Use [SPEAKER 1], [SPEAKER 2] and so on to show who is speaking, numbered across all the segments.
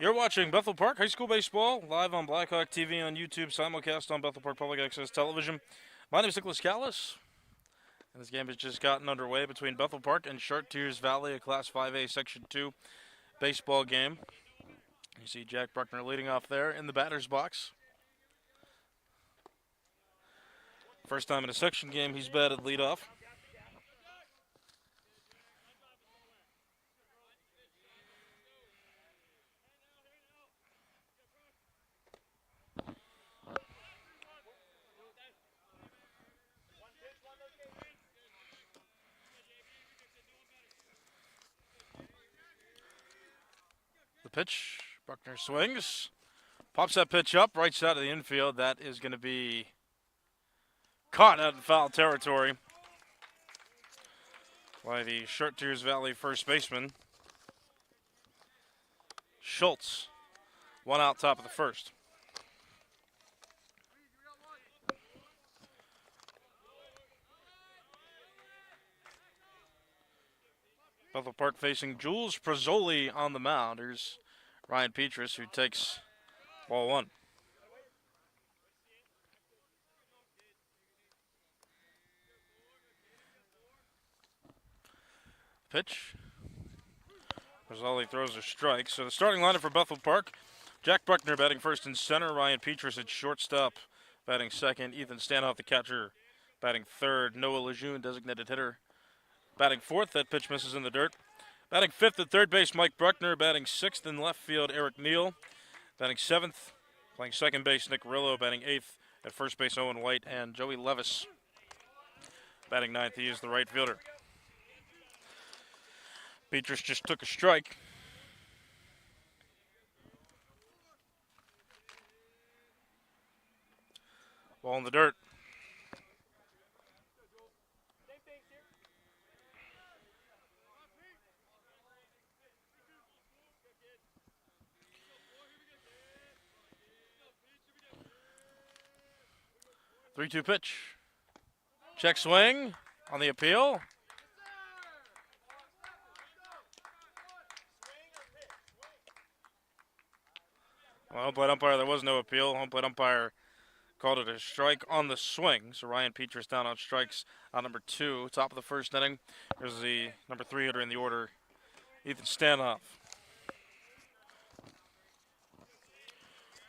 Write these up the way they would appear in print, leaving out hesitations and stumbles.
[SPEAKER 1] You're watching Bethel Park High School Baseball live on Blackhawk TV on YouTube, simulcast on Bethel Park Public Access Television. My name is Nicholas Callis, and this game has just gotten underway between Bethel Park and Chartiers Valley, a Class 5A Section 2 baseball game. You see Jack Bruckner leading off there in the batter's box. First time in a section game he's batted leadoff. The pitch, Bruckner swings, pops that pitch up, right side of the infield. That is going to be caught out in foul territory by the Chartiers Valley first baseman, Schultz. One out, top of the first. Bethel Park facing Jules Prazzoli on the mound. Here's Ryan Petrus, who takes ball one. Pitch. Prazzoli throws a strike. So the starting lineup for Bethel Park: Jack Bruckner batting first and center, Ryan Petrus at shortstop batting second, Ethan Stanoff, the catcher, batting third, Noah Lejeune, designated hitter, batting fourth. That pitch misses in the dirt. Batting fifth at third base, Mike Bruckner. Batting sixth in left field, Eric Neal. Batting seventh, playing second base, Nick Rillo. Batting eighth at first base, Owen White. And Joey Levis batting ninth. He is the right fielder. Petrus just took a strike. Ball in the dirt. 3-2 pitch. Check swing on the appeal. Well, home plate umpire, there was no appeal. Home plate umpire called it a strike on the swing. So Ryan Petrus down on strikes on number 2. Top of the first inning. Here's the number 3 hitter in the order, Ethan Stanoff.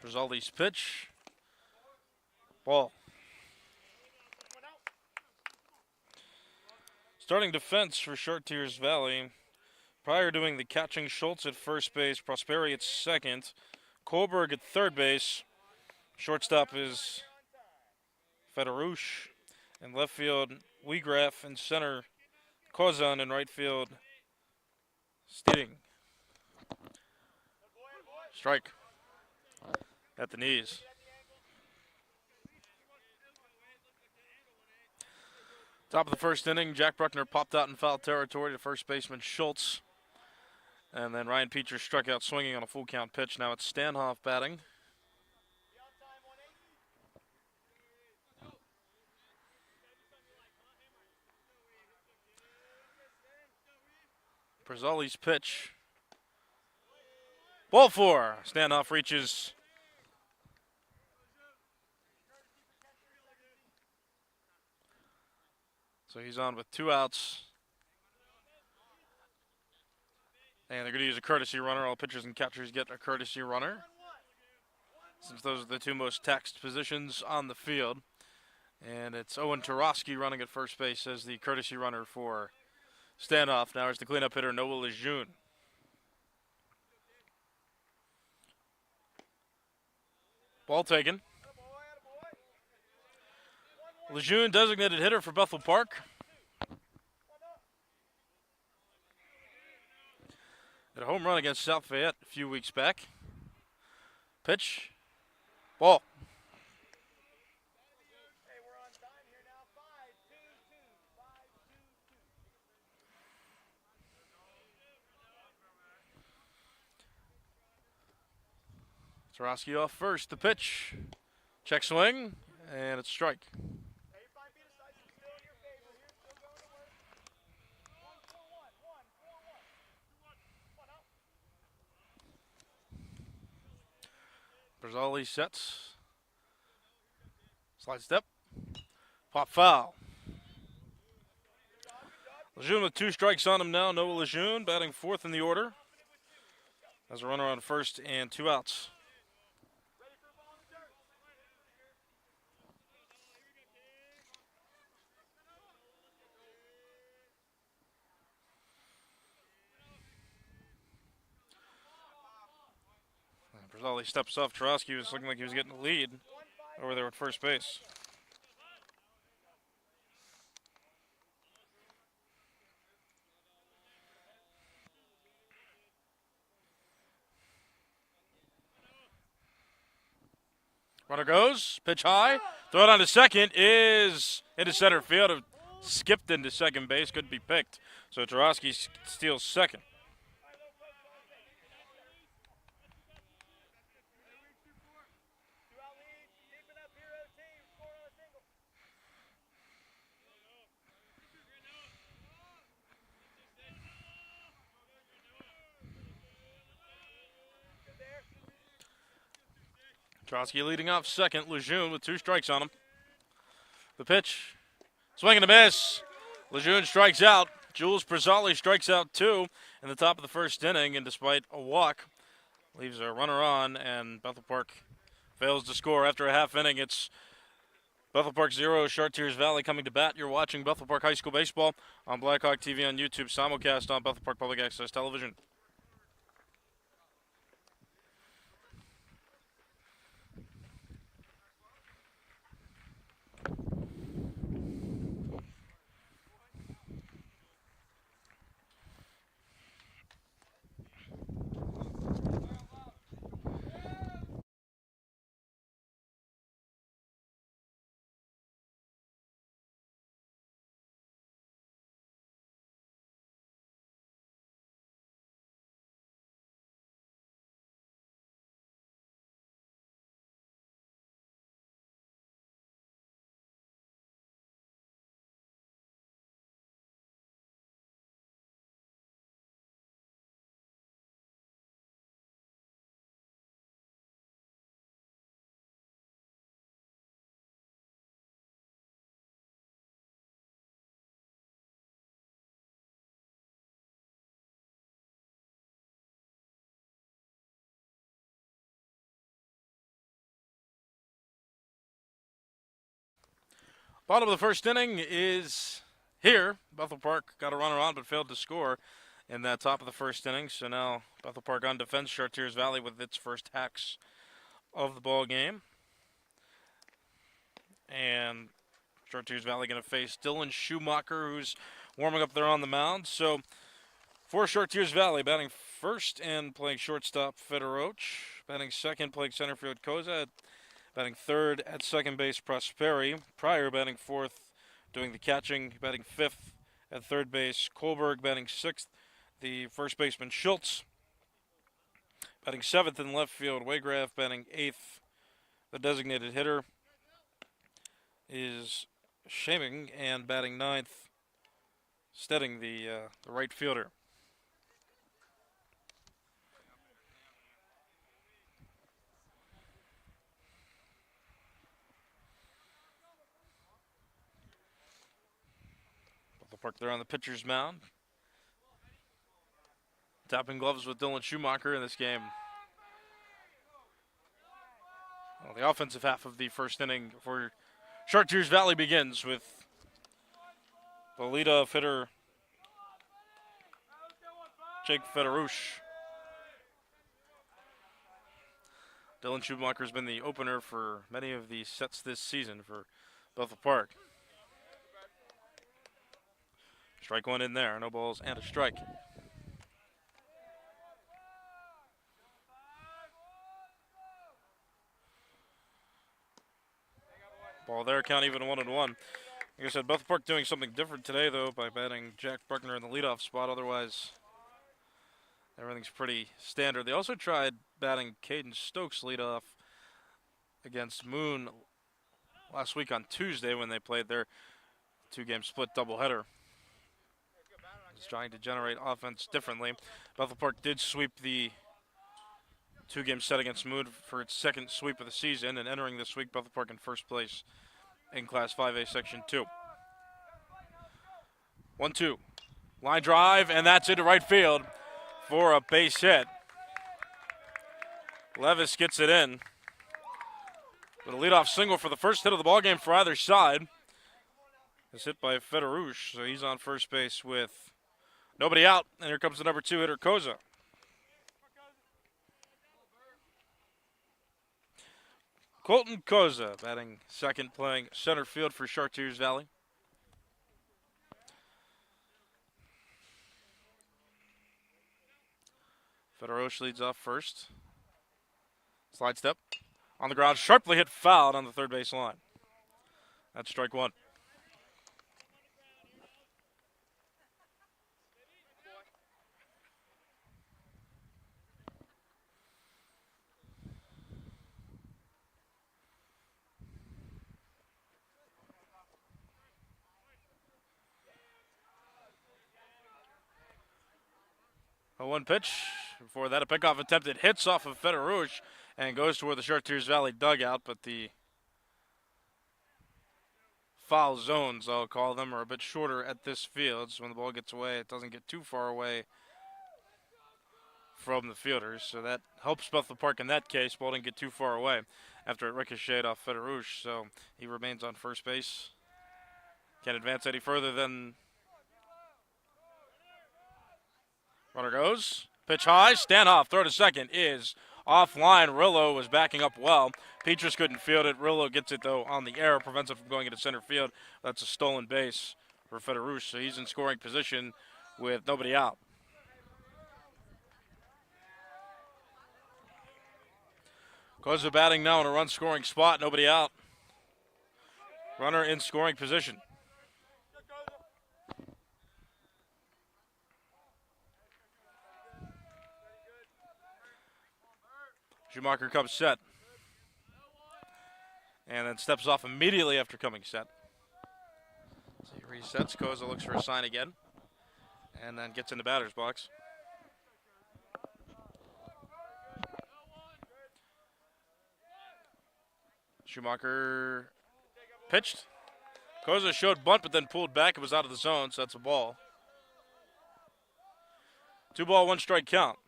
[SPEAKER 1] Prazzoli's pitch. Ball. Starting defense for Chartiers Valley. Prior doing the catching, Schultz at first base, Prosperi at second, Kohlberg at third base. Shortstop is Federush. In left field, Wiegraf. In center, Kozan. In right field, Steeding. Strike at the knees. Top of the first inning, Jack Bruckner popped out in foul territory to first baseman Schultz. And then Ryan Petrus struck out swinging on a full count pitch. Now it's Stanoff batting. Prazzoli's pitch. Ball 4. Stanoff reaches. So he's on with 2 outs. And they're going to use a courtesy runner. All pitchers and catchers get a courtesy runner, since those are the 2 most taxed positions on the field. And it's Owen Tarosky running at first base as the courtesy runner for Stanoff. Now is the cleanup hitter, Noah Lejeune. Ball taken. Lejeune, designated hitter for Bethel Park. Had a home run against South Fayette a few weeks back. Pitch. Ball. Tarosky off first. The pitch. Check swing. And it's a strike. Brazali sets. Slide step. Pop foul. Lejeune with 2 strikes on him now. Noah Lejeune batting 4th in the order. As a runner on first and 2 outs. Brazali steps off. Chartiers was looking like he was getting the lead over there at first base. Runner goes, pitch high, throw it on to second, is into center field. It skipped into second base, couldn't be picked. So Chartiers steals second. Trotsky leading off second. Lejeune with 2 strikes on him. The pitch. Swing and a miss. Lejeune strikes out. Jules Brazali strikes out 2 in the top of the first inning, and despite a walk, leaves a runner on, and Bethel Park fails to score after a half inning. It's Bethel Park 0, Chartiers Valley coming to bat. You're watching Bethel Park High School Baseball on Blackhawk TV on YouTube, simulcast on Bethel Park Public Access Television. Bottom of the first inning is here. Bethel Park got a runner on but failed to score in that top of the first inning. So now Bethel Park on defense. Chartiers Valley with its first hacks of the ball game. And Chartiers Valley going to face Dylan Schumacher, who's warming up there on the mound. So for Chartiers Valley, batting first and playing shortstop, Federoch. Batting second, playing center field, Koza. Batting third at second base, Prosperi. Pryor batting fourth, doing the catching. Batting fifth at third base, Kohlberg. Batting sixth, the first baseman, Schultz. Batting seventh in left field, Waygraf. Batting eighth, the designated hitter is Shaming. And batting ninth, Stedding, the right fielder. Park there on the pitcher's mound. Tapping gloves with Dylan Schumacher in this game. Well, the offensive half of the first inning for Chartiers Valley begins with the leadoff hitter, Jake Federoch. Dylan Schumacher has been the opener for many of the sets this season for Bethel Park. Strike one in there, no balls and a strike. Ball there, count even 1-1. Like I said, Bethel Park doing something different today, though, by batting Jack Bruckner in the leadoff spot. Otherwise, everything's pretty standard. They also tried batting Caden Stokes leadoff against Moon last week on Tuesday when they played their 2-game split doubleheader. Just trying to generate offense differently. Bethel Park did sweep the 2-game set against Mood for its second sweep of the season, and entering this week, Bethel Park in first place in Class 5A Section 2. 1-2. Line drive, and that's into right field for a base hit. Levis gets it in. With a leadoff single for the first hit of the ballgame for either side. It's hit by Federouche, so he's on first base with nobody out. And here comes the number 2 hitter, Koza. Colton Koza batting second, playing center field for Chartiers Valley. Federouche leads off first. Slide step on the ground, sharply hit fouled on the third base line. That's strike one. A one pitch. Before that, a pickoff attempt. It hits off of Federouche and goes toward the Chartiers Valley dugout, but the foul zones, I'll call them, are a bit shorter at this field. So when the ball gets away, it doesn't get too far away from the fielders. So that helps Bethel Park in that case. Ball didn't get too far away after it ricocheted off Federouche. So he remains on first base. Can't advance any further than runner goes. Pitch high. Stanhoff, throw to second is offline. Rillo was backing up well. Petrus couldn't field it. Rillo gets it, though, on the air. Prevents it from going into center field. That's a stolen base for Federouche. So he's in scoring position with nobody out. Koza batting now in a run-scoring spot. Nobody out. Runner in scoring position. Schumacher comes set. And then steps off immediately after coming set. So he resets. Koza looks for a sign again. And then gets in the batter's box. Schumacher pitched. Koza showed bunt, but then pulled back. It was out of the zone, so that's a ball. 2-ball, 1-strike count.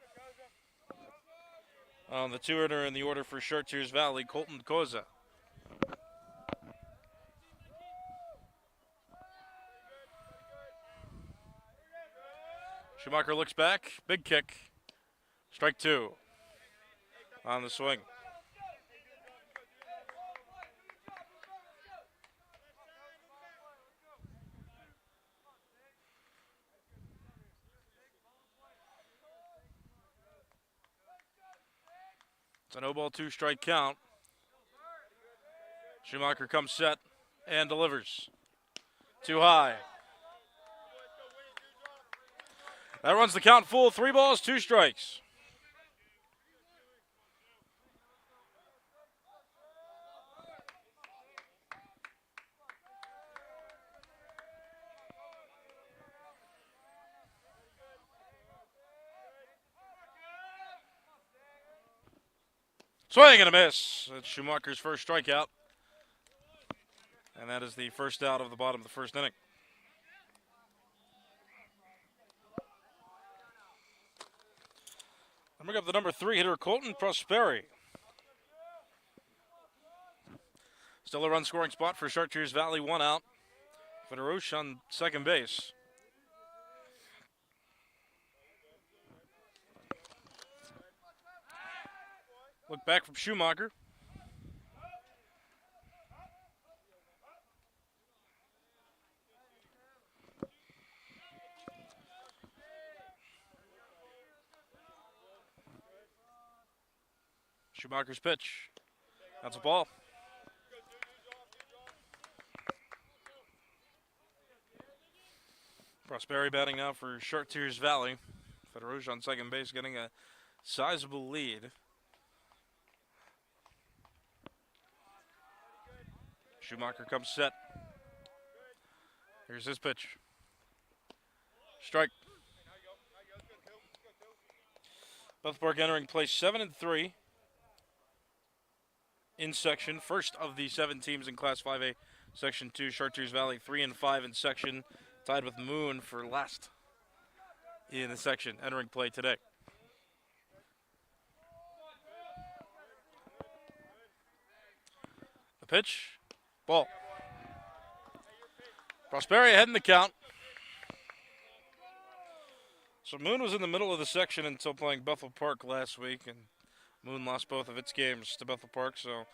[SPEAKER 1] On the 2-hitter in the order for Chartiers Valley, Colton Koza. Schumacher looks back. Big kick. Strike 2 on the swing. It's a no-ball, 2-strike count. Schumacher comes set and delivers. Too high. That runs the count full. 3 balls, 2 strikes. Swing and a miss. That's Schumacher's first strikeout. And that is the first out of the bottom of the first inning. I'm bring up the number 3 hitter, Colton Prosperi. Still a run scoring spot for Chartiers Valley, 1 out. Federouche on second base. Look back from Schumacher. Schumacher's pitch. That's a ball. Prosperi batting now for Chartiers Valley. Federouche on second base getting a sizable lead. Schumacher comes set. Here's his pitch. Strike. Bethel Park entering play 7-3 in section. First of the 7 teams in Class 5A Section 2. Chartiers Valley 3-5 in section. Tied with Moon for last in the section entering play today. The pitch. Ball. Prosperi ahead in the count. So Moon was in the middle of the section until playing Bethel Park last week, and Moon lost both of its games to Bethel Park, so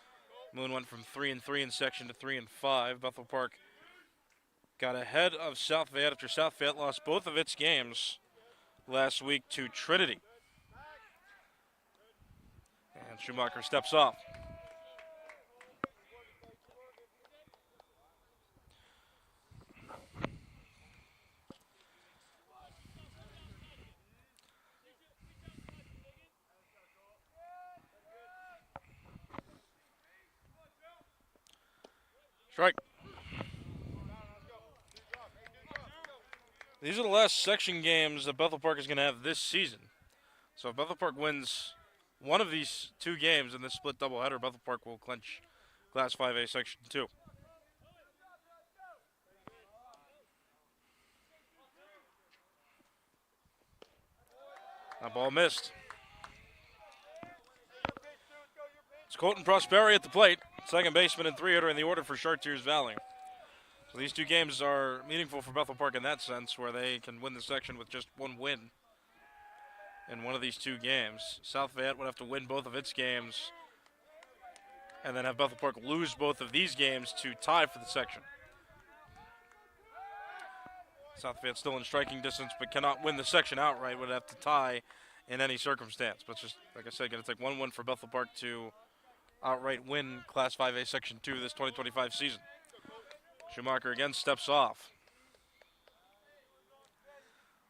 [SPEAKER 1] Moon went from 3-3 in section to 3-5. Bethel Park got ahead of South Fayette after South Fayette lost both of its games last week to Trinity. And Schumacher steps off. Strike. These are the last section games that Bethel Park is going to have this season. So if Bethel Park wins one of these 2 games in this split doubleheader, Bethel Park will clinch Class 5A Section 2. That ball missed. It's Colton Prosperi at the plate. Second baseman and 3-hitter in the order for Chartiers Valley. So these 2 games are meaningful for Bethel Park in that sense, where they can win the section with just 1 win in one of these 2 games. South Fayette would have to win both of its games and then have Bethel Park lose both of these games to tie for the section. South Fayette still in striking distance but cannot win the section outright, would have to tie in any circumstance. But just, like I said, going to take 1 win for Bethel Park to outright win Class 5A Section 2 this 2025 season. Schumacher again steps off.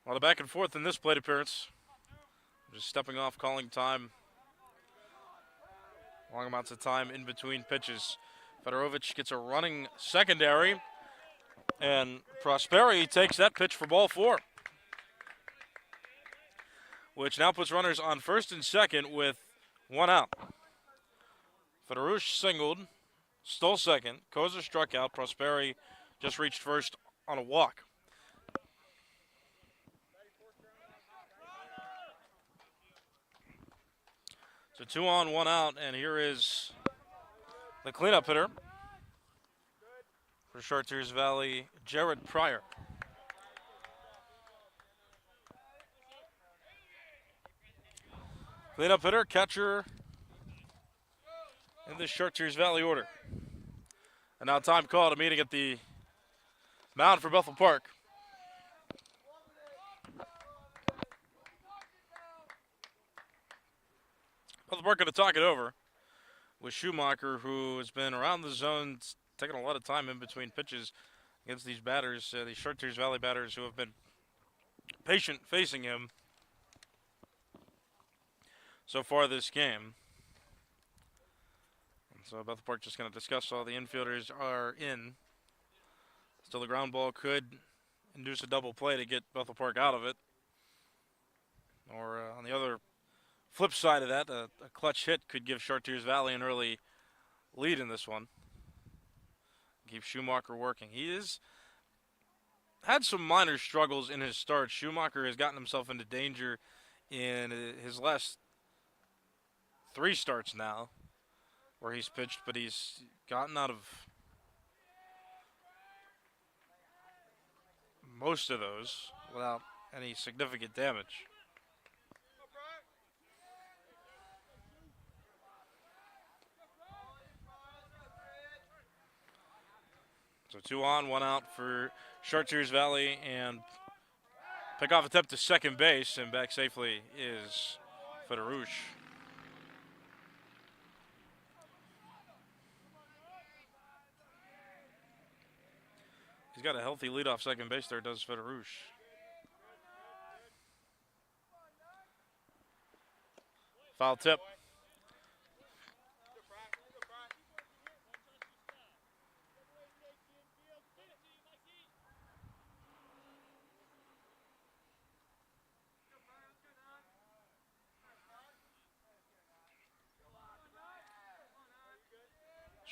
[SPEAKER 1] A lot of back and forth in this plate appearance. Just stepping off, calling time. Long amounts of time in between pitches. Fedorovich gets a running secondary, and Prosperi takes that pitch for ball 4, which now puts runners on first and second with 1 out. Fedorovich singled, stole second. Koza struck out. Prosperi just reached first on a walk. So 2 on, 1 out, and here is the cleanup hitter for Chartiers Valley, Jared Pryor. Cleanup hitter, catcher in the Chartiers Valley order. And now time called, a meeting at the mound for Bethel Park. Bethel Park going to talk it over with Schumacher, who has been around the zone, taking a lot of time in between pitches against these batters, these Chartiers Valley batters who have been patient facing him so far this game. And so Bethel Park just going to discuss all the infielders are in. Still, the ground ball could induce a double play to get Bethel Park out of it. Or on the other flip side of that, a clutch hit could give Chartiers Valley an early lead in this one. Keep Schumacher working. He has had some minor struggles in his start. Schumacher has gotten himself into danger in his last 3 starts now where he's pitched, but he's gotten out of most of those without any significant damage. So 2 on, 1 out for Chartiers Valley, and pickoff attempt to second base, and back safely is Fedorovich. He's got a healthy leadoff second base there, does Fedorovich. Foul tip.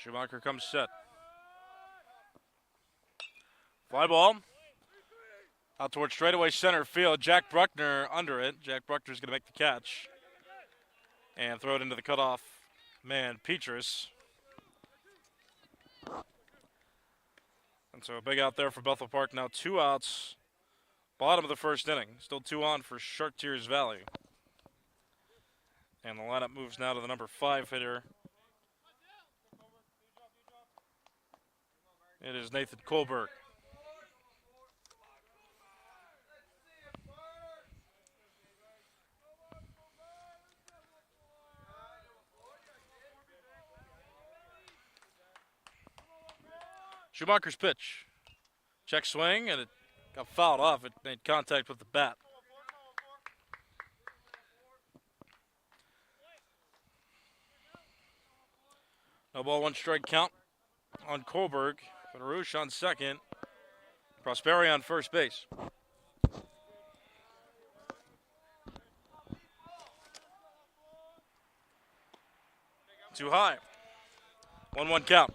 [SPEAKER 1] Schumacher comes set. Fly ball. Out towards straightaway center field. Jack Bruckner under it. Jack Bruckner's going to make the catch. And throw it into the cutoff man, Petrus. And so a big out there for Bethel Park. Now 2 outs. Bottom of the first inning. Still 2 on for Chartiers Valley. And the lineup moves now to the number 5 hitter. It is Nathan Kohlberg. Schumacher's pitch. Check swing, and it got fouled off. It made contact with the bat. No ball, 1 strike count on Kohlberg. Federush on second. Prosperi on first base. Too high. 1-1 count.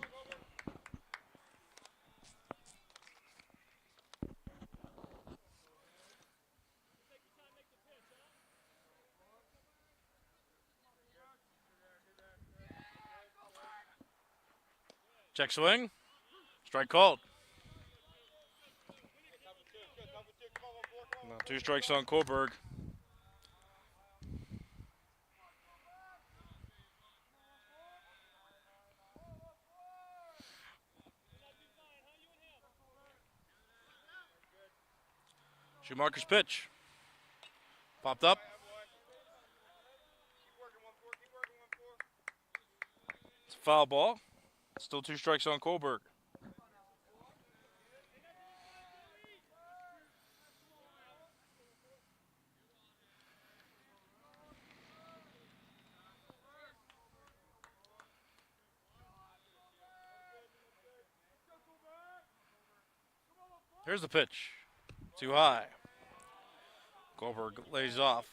[SPEAKER 1] Check swing. Strike called. 2 strikes on Kohlberg. Schumacher's pitch. Popped up. It's a foul ball. Still 2 strikes on Kohlberg. Here's the pitch. Too high. Kohlberg lays off.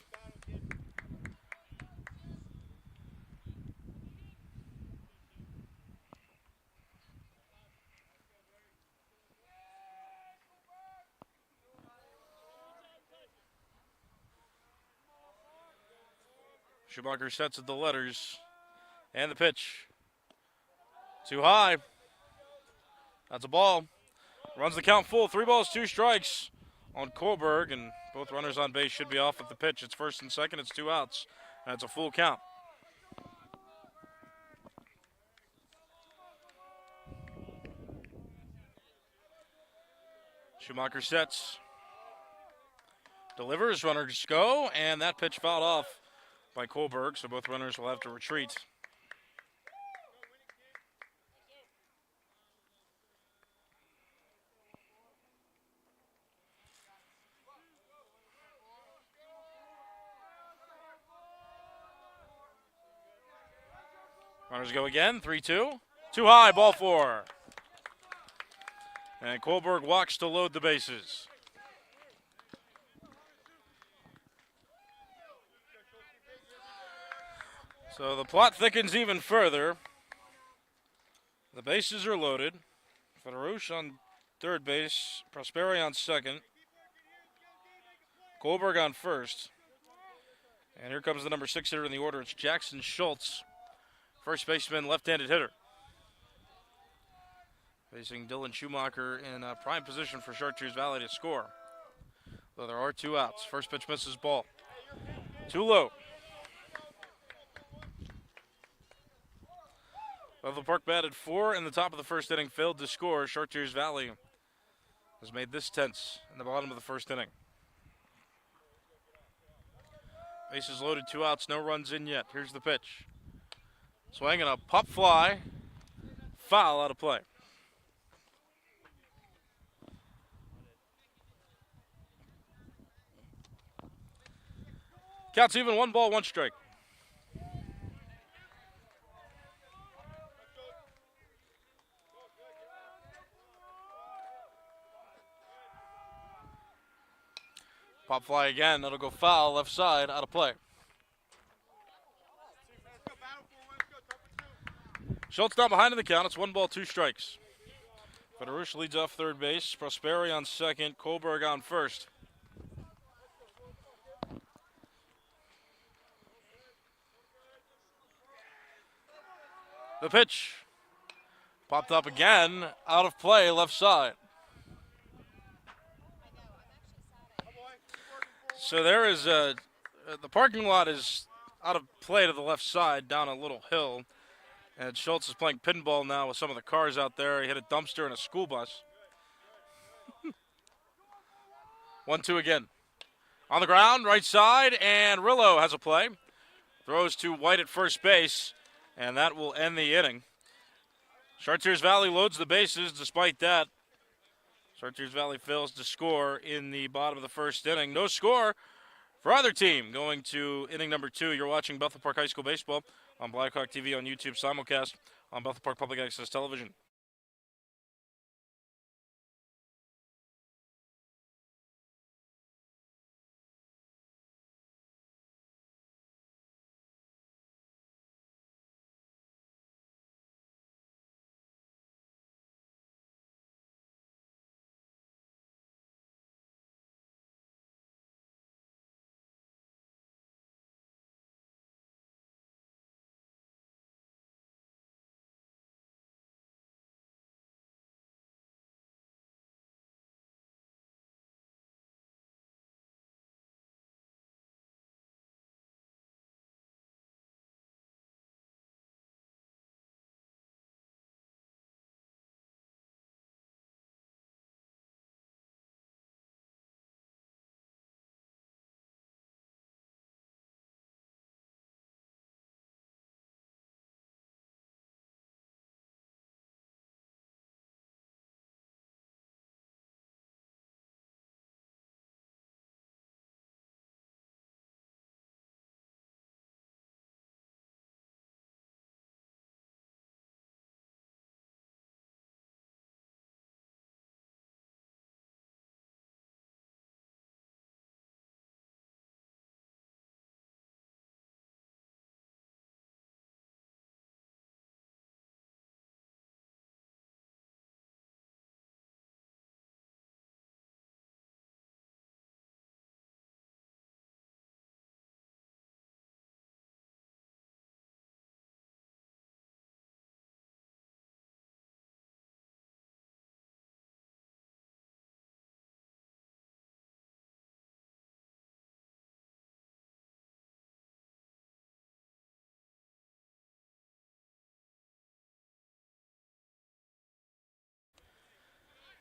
[SPEAKER 1] Schumacher sets at the letters. And the pitch. Too high. That's a ball. Runs the count full. 3 balls, 2 strikes on Kohlberg, and both runners on base should be off at the pitch. It's first and second. It's 2 outs, and it's a full count. Schumacher sets. Delivers. Runners go, and that pitch fouled off by Kohlberg, so both runners will have to retreat. Runners go again, 3-2. Too high, ball 4. And Kohlberg walks to load the bases. So the plot thickens even further. The bases are loaded. Federush on third base, Prosperi on second, Kohlberg on first. And here comes the number 6 hitter in the order. It's Jackson Schultz. First baseman, left-handed hitter. Facing Dylan Schumacher in a prime position for Chartiers Valley to score. Though there are 2 outs. First pitch misses ball. Too low. Bethel Park batted 4 in the top of the first inning, failed to score. Chartiers Valley has made this tense in the bottom of the first inning. Bases loaded, 2 outs, no runs in yet. Here's the pitch. Swing and a pop fly. Foul out of play. Counts even, 1 ball, 1 strike. Pop fly again, that'll go foul, left side, out of play. Schultz now behind in the count. It's 1 ball, 2 strikes. Federush leads off third base. Prosperi on second. Kohlberg on first. The pitch popped up again, out of play, left side. So there is the parking lot is out of play to the left side, down a little hill. And Schultz is playing pinball now with some of the cars out there. He hit a dumpster and a school bus. 1-2 again. On the ground, right side, and Rillo has a play. Throws to White at first base, and that will end the inning. Chartiers Valley loads the bases. Despite that, Chartiers Valley fails to score in the bottom of the first inning. No score for either team. Going to inning number 2, you're watching Bethel Park High School Baseball on Blackhawk TV on YouTube, simulcast on Bethel Park Public Access Television.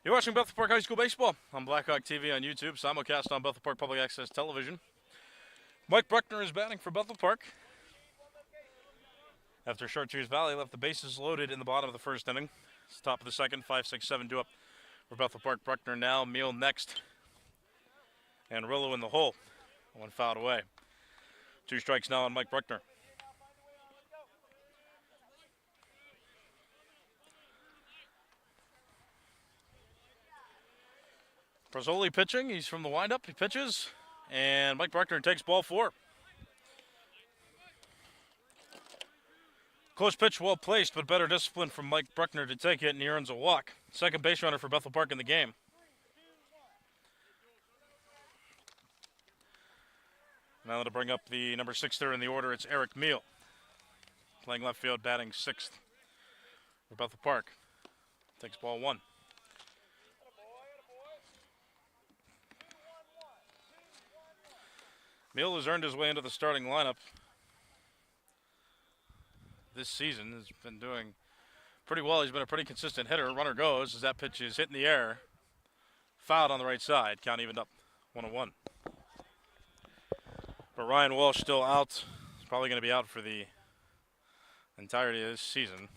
[SPEAKER 1] You're watching Bethel Park High School Baseball on Blackhawk TV on YouTube, simulcast on Bethel Park Public Access Television. Mike Bruckner is batting for Bethel Park. After Chartiers Valley left the bases loaded in the bottom of the first inning. It's top of the second, 5-6-7 due up for Bethel Park. Bruckner now, Meal next, and Rillo in the hole. 1 fouled away. 2 strikes now on Mike Bruckner. Brazzoli pitching. He's from the windup. He pitches, and Mike Bruckner takes ball 4. Close pitch, well placed, but better discipline from Mike Bruckner to take it, and he earns a walk. Second base runner for Bethel Park in the game. Now to bring up the number 6 there in the order, it's Eric Meal. Playing left field, batting 6th for Bethel Park. Takes ball 1. Meal has earned his way into the starting lineup this season. Has been doing pretty well. He's been a pretty consistent hitter. Runner goes as that pitch is hit in the air. Fouled on the right side. Count evened up 1-1. But Ryan Walsh still out. He's probably going to be out for the entirety of this season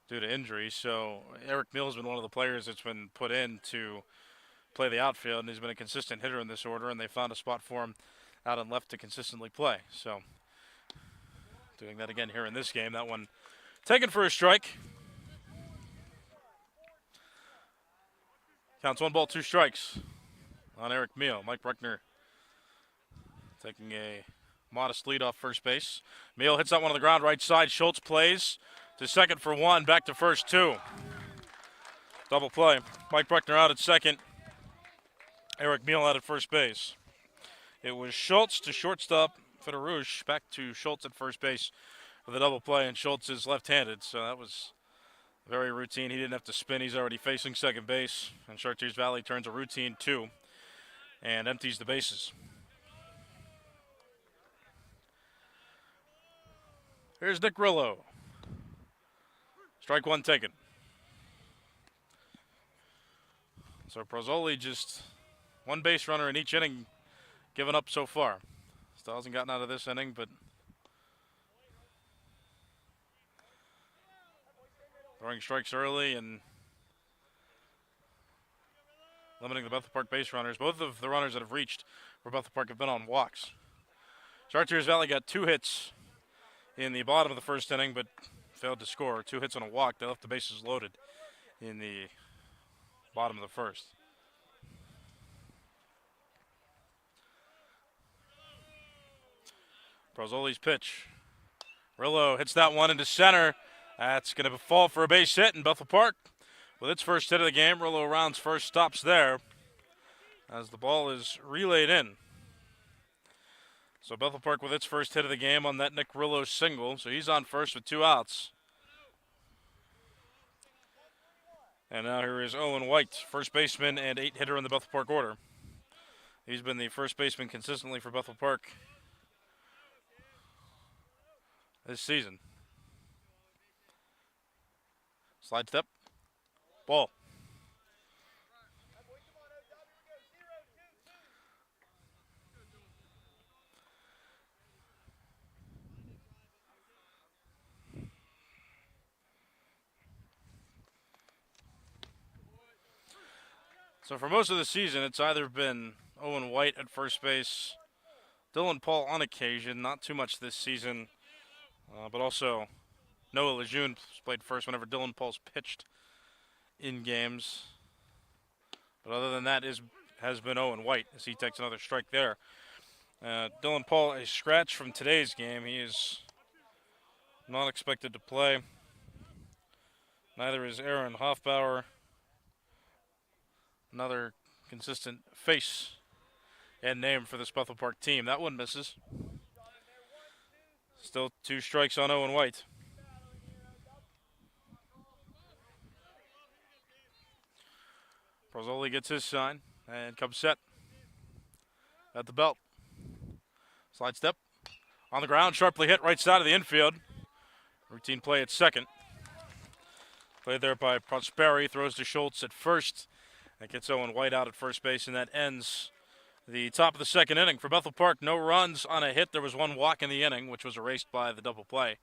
[SPEAKER 1] due to injury. So Eric Meal has been one of the players that's been put in to play the outfield, and he's been a consistent hitter in this order, and they found a spot for him out and left to consistently play. So doing that again here in this game. That one taken for a strike. Counts 1 ball, 2 strikes on Eric Meal. Mike Bruckner taking a modest lead off first base. Meehl hits that one on the ground right side. Schultz plays to second for one, back to first two. Double play. Mike Bruckner out at second. Eric Meehl out at first base. It was Schultz to shortstop Federouche, back to Schultz at first base for the double play, and Schultz is left-handed, so that was very routine. He didn't have to spin. He's already facing second base, and Chartiers Valley turns a routine 2 and empties the bases. Here's Nick Rillo. Strike one taken. So Prozzoli just one base runner in each inning given up so far. Still hasn't gotten out of this inning, but throwing strikes early and limiting the Bethel Park base runners. Both of the runners that have reached for Bethel Park have been on walks. Chartiers Valley got 2 hits in the bottom of the first inning, but failed to score. 2 hits on a walk. They left the bases loaded in the bottom of the first. Prozzoli's pitch. Rillo hits that one into center. That's going to fall for a base hit in Bethel Park. With its first hit of the game, Rillo rounds first, stops there as the ball is relayed in. So Bethel Park with its first hit of the game on that Nick Rillo single. So he's on first with 2 outs. And now here is Owen White, first baseman and 8-hitter in the Bethel Park order. He's been the first baseman consistently for Bethel Park this season. Slide step. Ball. So for most of the season, it's either been Owen White at first base, Dylan Paul on occasion, not too much this season, but also Noah Lejeune played first whenever Dylan Paul's pitched in games. But other than that, has been Owen White as he takes another strike there. Dylan Paul, a scratch from today's game. He is not expected to play. Neither is Aaron Hoffbauer. Another consistent face and name for this Bethel Park team. That one misses. Still 2 strikes on Owen White. Prozzoli gets his sign and comes set at the belt. Slide step on the ground, sharply hit right side of the infield. Routine play at second. Played there by Prosperi, throws to Schultz at first. That gets Owen White out at first base, and that ends the top of the second inning. For Bethel Park, no runs on a hit. There was 1 walk in the inning, which was erased by the double play.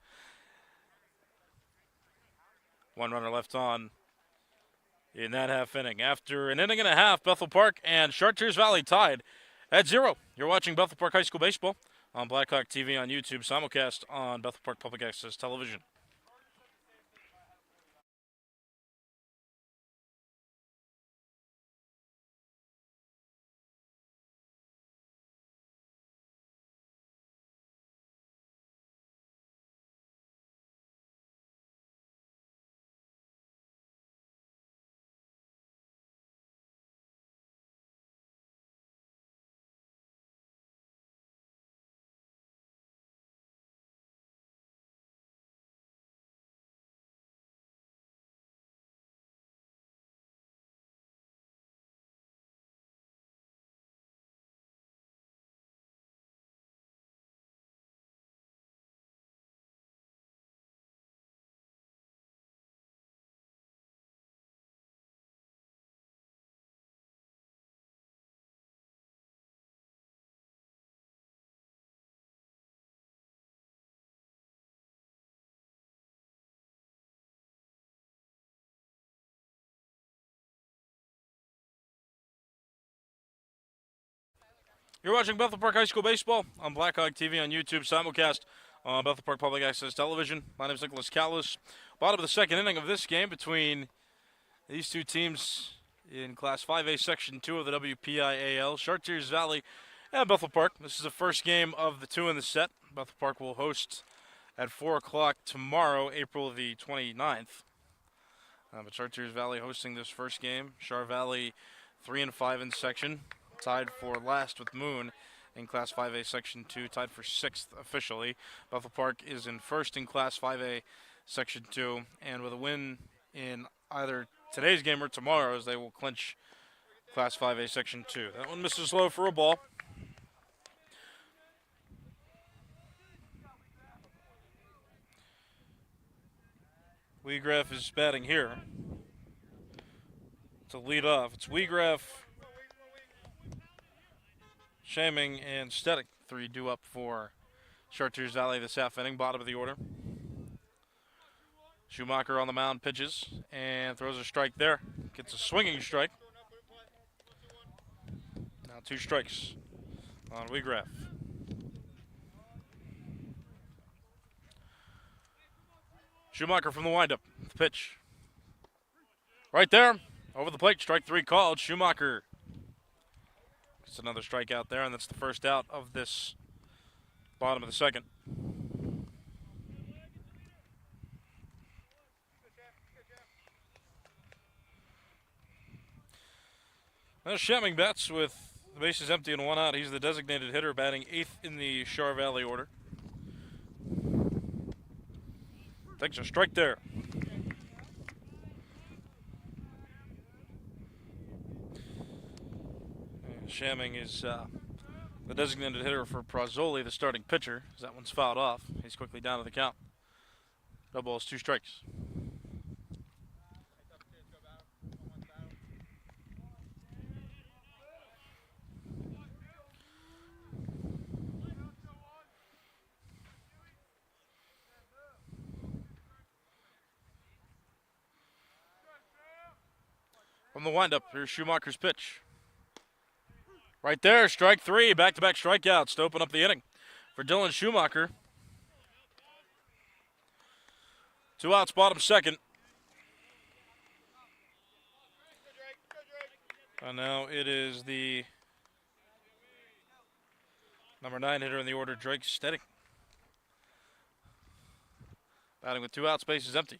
[SPEAKER 1] 1 runner left on in that half inning. After an inning and a half, Bethel Park and Chartiers Valley tied at 0. You're watching Bethel Park High School Baseball on Blackhawk TV on YouTube, simulcast on Bethel Park Public Access Television. You're watching Bethel Park High School Baseball on Blackhawk TV on YouTube, simulcast on Bethel Park Public Access Television. My name is Nicholas Callis. Bottom of the second inning of this game between these two teams in Class 5A Section 2 of the WPIAL. Chartiers Valley at Bethel Park. This is the first game of the 2 in the set. Bethel Park will host at 4 o'clock tomorrow, April the 29th. But Chartiers Valley hosting this first game. Char Valley 3-5 in section, tied for last with Moon in Class 5A Section 2, tied for 6th officially. Bethel Park is in first in Class 5A Section 2, and with a win in either today's game or tomorrow's, they will clinch Class 5A Section 2. That one misses low for a ball. Weegraff is batting here to lead off. It's Weegraff, Shaming, and Steddick. 3 due up for Chartiers Valley this half inning, bottom of the order. Schumacher on the mound pitches and throws a strike there. Gets a swinging strike. Now 2 strikes on Weegraff. Schumacher from the windup. The pitch. Right there. Over the plate. Strike 3 called. Schumacher gets another strikeout there, and that's the first out of this bottom of the second. Now Shaming bats with the bases empty and 1 out. He's the designated hitter, batting 8th in the Char Valley order. Takes a strike there. And Shaming is the designated hitter for Prazzoli, the starting pitcher, as that one's fouled off. He's quickly down to the count. No balls, 2 strikes. From the windup, here's Schumacher's pitch. Right there, strike 3, back-to-back strikeouts to open up the inning for Dylan Schumacher. 2 outs, bottom second. And now it is the number 9 hitter in the order, Drake Steddick. Batting with 2 outs, bases empty.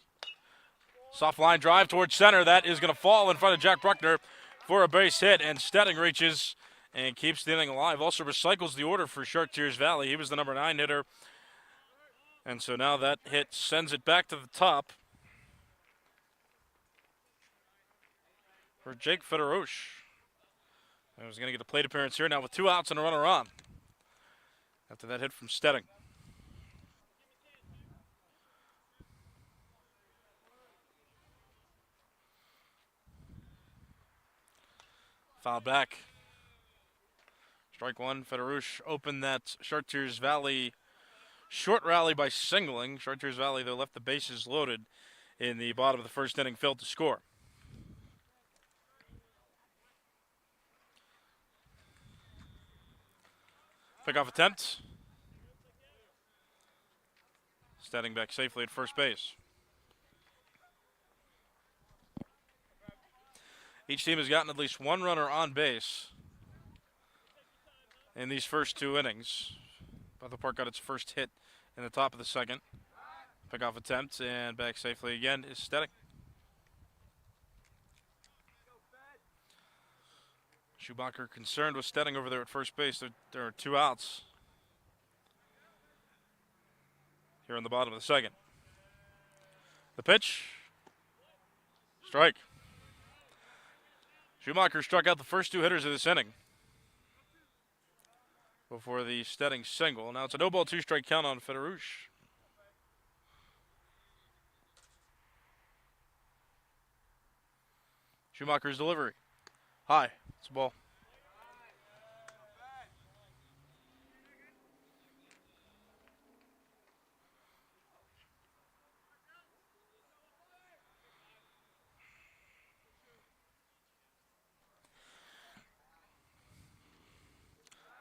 [SPEAKER 1] Soft line drive towards center. That is going to fall in front of Jack Bruckner for a base hit, and Steddick reaches and keeps the inning alive. Also recycles the order for Chartiers Valley. He was the number 9 hitter, and so now that hit sends it back to the top for Jake Federoche. He was going to get a plate appearance here now with 2 outs and a runner on after that hit from Steddick. Foul back. Strike 1. Federoche opened that Chartiers Valley short rally by singling. Chartiers Valley, though, left the bases loaded in the bottom of the first inning, failed to score. Pickoff attempt. Standing back safely at first base. Each team has gotten at least 1 runner on base in these first 2 innings. Bethel Park got its first hit in the top of the second. Pickoff attempt, and back safely again is Steddick. Schumacher concerned with Steddick over there at first base. There are 2 outs here in the bottom of the second. The pitch. Strike. Schumacher struck out the first 2 hitters of this inning before the Steddick single. Now it's a no-ball, 2-strike count on Federoche. Schumacher's delivery. High. It's a ball.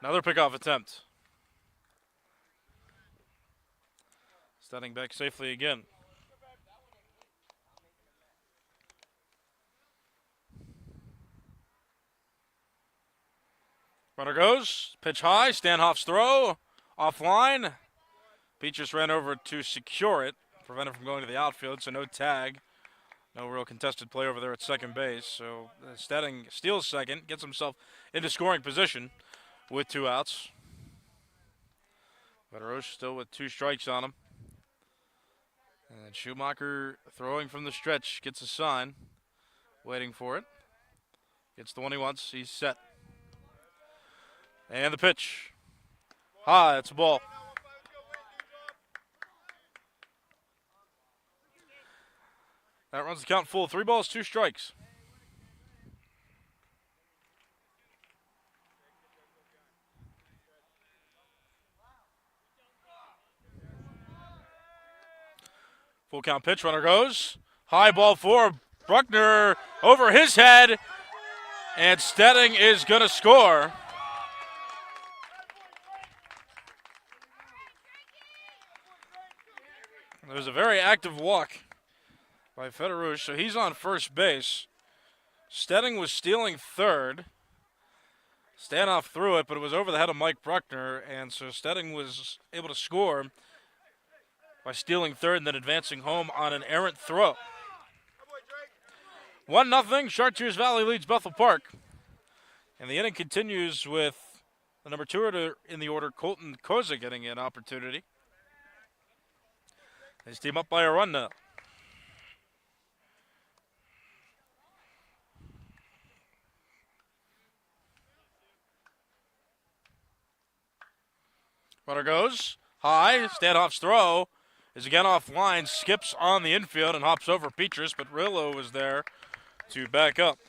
[SPEAKER 1] Another pickoff attempt. Steddick back safely again. Runner goes. Pitch high. Stanhoff's throw. Offline. Peaches ran over to secure it. Prevent it from going to the outfield, so no tag. No real contested play over there at second base. So Stedding steals second. Gets himself into scoring position with 2 outs. Veterosh still with 2 strikes on him. And Schumacher throwing from the stretch. Gets a sign. Waiting for it. Gets the one he wants. He's set. And the pitch. High. It's a ball. That runs the count full. 3 balls, 2 strikes. Full count pitch. Runner goes. High ball 4. Bruckner over his head. And Stedding is going to score. There's a very active walk by Federush, so he's on first base. Stedding was stealing third. Stanoff threw it, but it was over the head of Mike Bruckner, and so Stedding was able to score by stealing third and then advancing home on an errant throw. 1-0, Chartiers Valley leads Bethel Park. And the inning continues with the number 2 hitter in the order, Colton Koza, getting an opportunity. His team up by a run now. Runner goes high. Stanhoff's throw is again offline, skips on the infield and hops over Petrus, but Rillo was there to back up.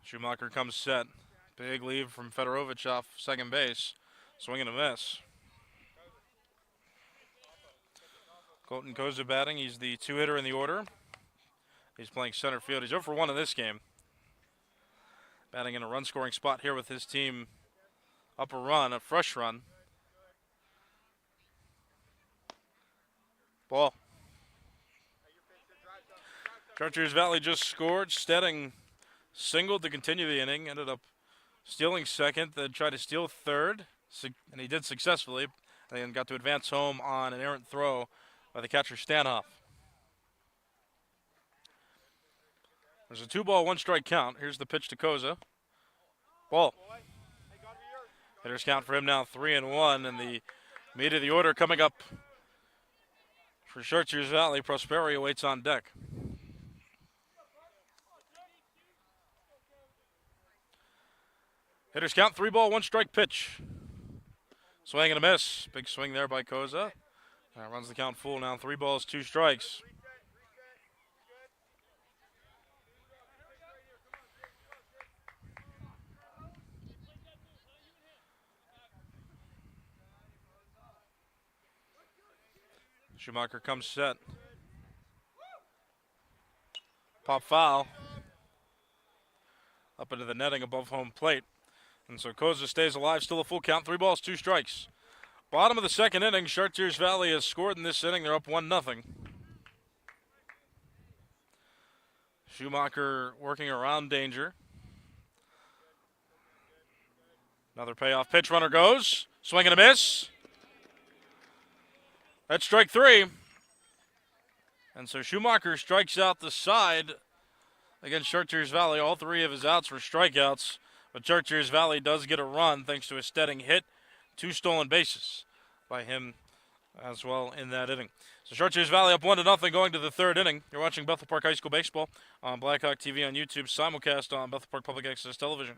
[SPEAKER 1] Schumacher comes set. Big lead from Fedorovich off second base. Swing and a miss. Colton Koza batting. He's the 2 hitter in the order. He's playing center field. He's 0 for 1 in this game. Batting in a run scoring spot here with his team up a run, a fresh run. Ball. Chartiers Valley just scored. Stedding singled to continue the inning. Ended up stealing second, then tried to steal third, and he did successfully. And got to advance home on an errant throw by the catcher Stanoff. There's a 2-ball, 1-strike count. Here's the pitch to Koza. Ball. Hitters count for him now 3-1, and the meat of the order coming up for Chartiers Valley. Prosperi awaits on deck. Hitters count 3-ball, 1-strike pitch. Swing and a miss. Big swing there by Koza. That runs the count full now. 3 balls, 2 strikes. Schumacher comes set. Pop foul. Up into the netting above home plate. And so Koza stays alive, still a full count, 3 balls, 2 strikes. Bottom of the second inning, Chartiers Valley has scored in this inning. They're up 1-0. Schumacher working around danger. Another payoff pitch, runner goes. Swing and a miss. That's strike 3. And so Schumacher strikes out the side against Chartiers Valley. All 3 of his outs were strikeouts. But Chartiers Valley does get a run thanks to a Stedding hit. 2 stolen bases by him as well in that inning. So Chartiers Valley up 1-0 going to the 3rd inning. You're watching Bethel Park High School Baseball on Blackhawk TV on YouTube, simulcast on Bethel Park Public Access Television.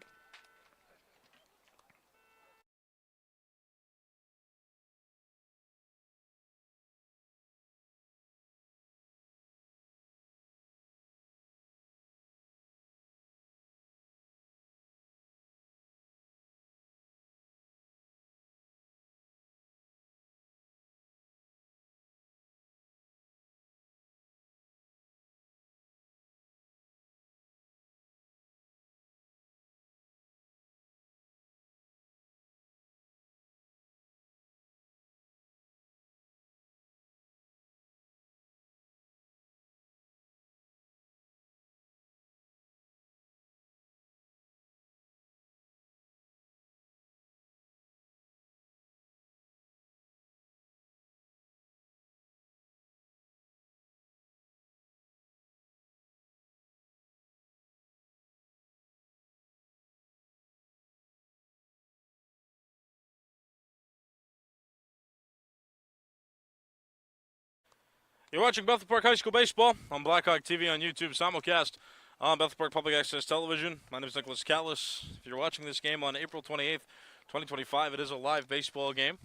[SPEAKER 1] You're watching Bethel Park High School Baseball on Blackhawk TV on YouTube, simulcast on Bethel Park Public Access Television. My name is Nicholas Callis. If you're watching this game on April 28th, 2025, it is a live baseball game.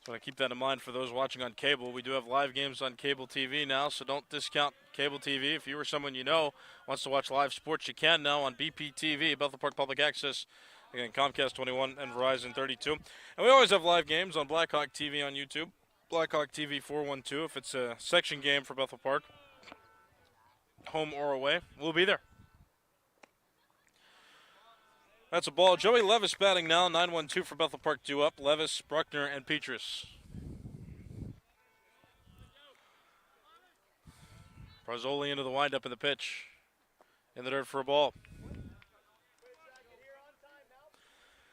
[SPEAKER 1] So I keep that in mind for those watching on cable. We do have live games on cable TV now, so don't discount cable TV. If you or someone you know wants to watch live sports, you can now on BPTV, Bethel Park Public Access. Again, Comcast 21 and Verizon 32. And we always have live games on Blackhawk TV on YouTube. Blackhawk TV 412 if it's a section game for Bethel Park, home or away, we'll be there. That's a ball. Joey Levis batting now, 9-1-2 for Bethel Park, due up. Levis, Bruckner, and Petrus. Prazzoli into the windup in the pitch. In the dirt for a ball.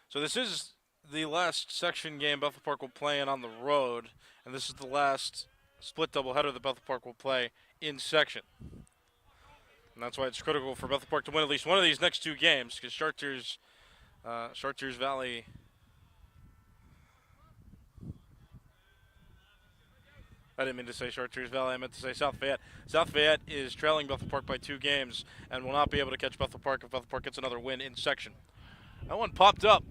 [SPEAKER 1] So this is the last section game Bethel Park will play in on the road, and this is the last split doubleheader that Bethel Park will play in section. And that's why it's critical for Bethel Park to win at least one of these next two games, because Chartiers Valley I didn't mean to say Chartiers Valley, I meant to say South Fayette. South Fayette is trailing Bethel Park by 2 games and will not be able to catch Bethel Park if Bethel Park gets another win in section. That one popped up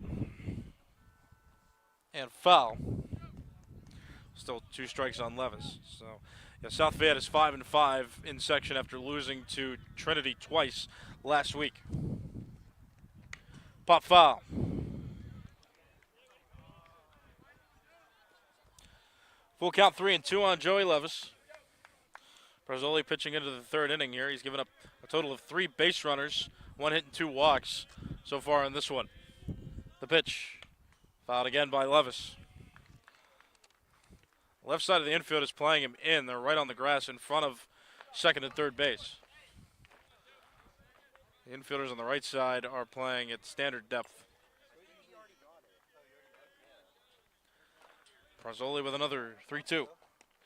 [SPEAKER 1] and foul. Still 2 strikes on Levis. So, yeah, South Fayette is 5-5 in section after losing to Trinity twice last week. Pop foul. Full count 3-2 on Joey Levis. Prazzoli pitching into the 3rd inning here. He's given up a total of 3 base runners, 1 hit and 2 walks so far in this one. The pitch. Fouled again by Levis. Left side of the infield is playing him in. They're right on the grass in front of second and third base. The infielders on the right side are playing at standard depth. Prazzoli with another 3-2.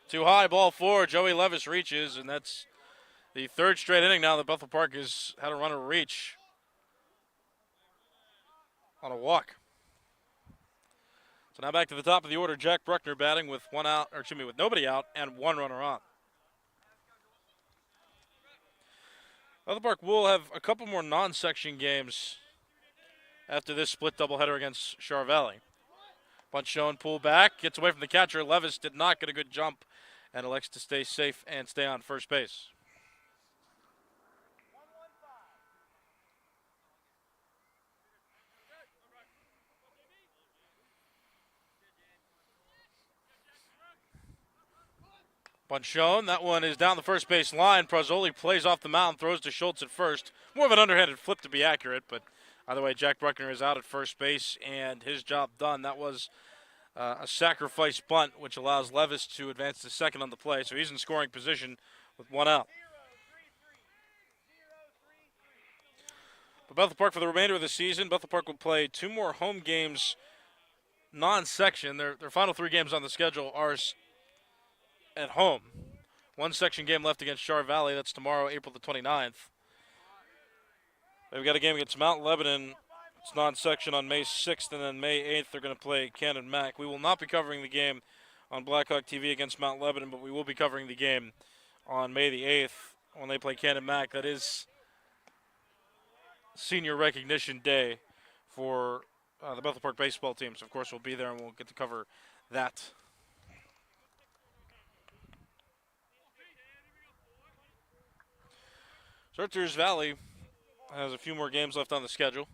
[SPEAKER 1] Too high, ball 4. Joey Levis reaches, and that's the 3rd straight inning now that Bethel Park has had a runner reach on a walk. So now back to the top of the order. Jack Bruckner batting with with nobody out and 1 runner on. Bethel Park will have a couple more non-section games after this split doubleheader against Char Valley. Bunch shown, pull back, gets away from the catcher. Levis did not get a good jump and elects to stay safe and stay on first base. Bunch shown. That one is down the first base line. Prazzoli plays off the mound, throws to Schultz at first. More of an underhanded flip to be accurate, but either way, Jack Bruckner is out at first base and his job done. That was a sacrifice bunt, which allows Levis to advance to second on the play, so he's in scoring position with 1 out. But Bethel Park for the remainder of the season, Bethel Park will play 2 more home games non-section. Their final 3 games on the schedule are at home. 1 section game left against Char Valley. That's tomorrow, April the 29th. They've got a game against Mount Lebanon. It's non-section on May 6th, and then May 8th they're going to play Cannon Mac. We will not be covering the game on Blackhawk TV against Mount Lebanon, but we will be covering the game on May the 8th when they play Cannon Mac. That is senior recognition day for the Bethel Park baseball team. So, of course, we'll be there and we'll get to cover that. Chartiers Valley has a few more games left on the schedule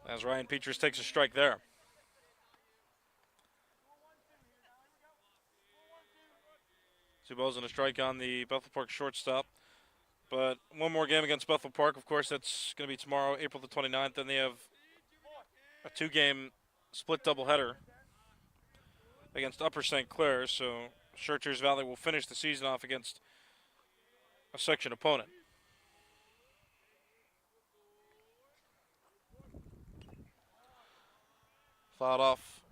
[SPEAKER 1] as Ryan Petrus takes a strike there. 2 balls and a strike on the Bethel Park shortstop. But 1 more game against Bethel Park. Of course, that's going to be tomorrow, April the 29th. Then they have a 2-game split doubleheader against Upper St. Clair. So Chartiers Valley will finish the season off against a section opponent. Fouled off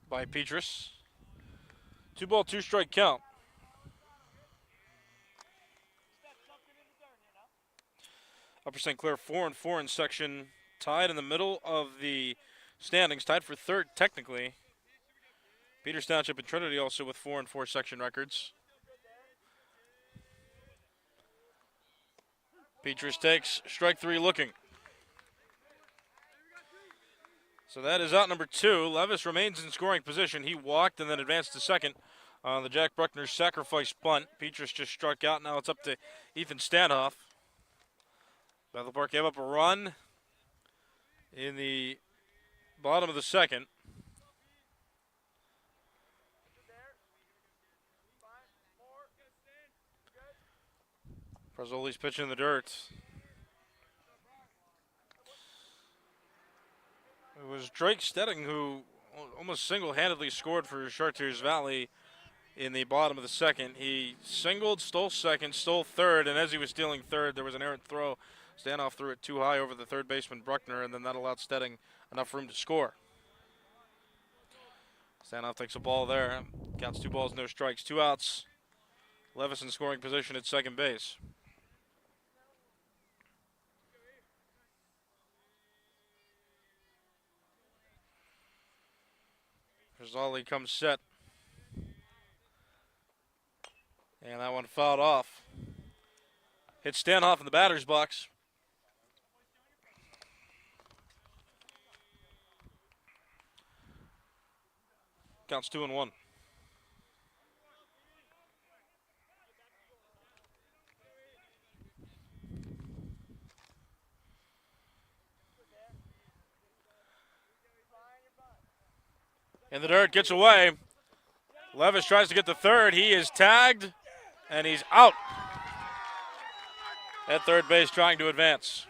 [SPEAKER 1] by Petrus. 2 ball, 2 strike count. Upper St. Clair 4-4 in section, tied in the middle of the standings, tied for 3rd technically. Peters Township and Trinity also with 4-4 section records. Petrus takes strike 3 looking. So that is out number 2. Levis remains in scoring position. He walked and then advanced to second on the Jack Bruckner sacrifice bunt. Petrus just struck out. Now it's up to Ethan Stanhoff. Bethel Park gave up a run in the bottom of the second. Prazzoli's pitching in the dirt. It was Drake Stedding who almost single-handedly scored for Chartiers Valley in the bottom of the second. He singled, stole second, stole third, and as he was stealing third, there was an errant throw. Stanhoff threw it too high over the third baseman Bruckner, and then that allowed Stedding enough room to score. Stanhoff takes a ball there. Counts 2 balls, no strikes, 2 outs. Levis in scoring position at second base. Prazzoli comes set. And that one fouled off. Hit Stanhoff in the batter's box. Counts 2-1. In the dirt, gets away. Levis tries to get the third. He is tagged, and he's out. At third base, trying to advance.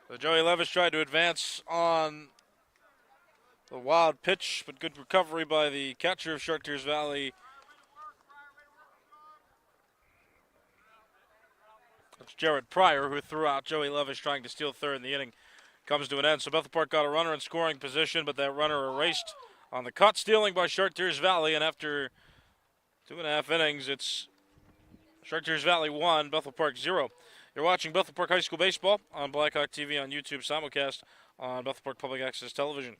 [SPEAKER 1] So Joey Levis tried to advance on the wild pitch, but good recovery by the catcher of Chartiers Valley. That's Jared Pryor, who threw out Joey Levis trying to steal third in the inning. Comes to an end. So Bethel Park got a runner in scoring position, but that runner erased on the cut stealing by Chartiers Valley. And after 2.5 innings, it's Chartiers Valley 1, Bethel Park 0. You're watching Bethel Park High School Baseball on Blackhawk TV on YouTube, simulcast on Bethel Park Public Access Television.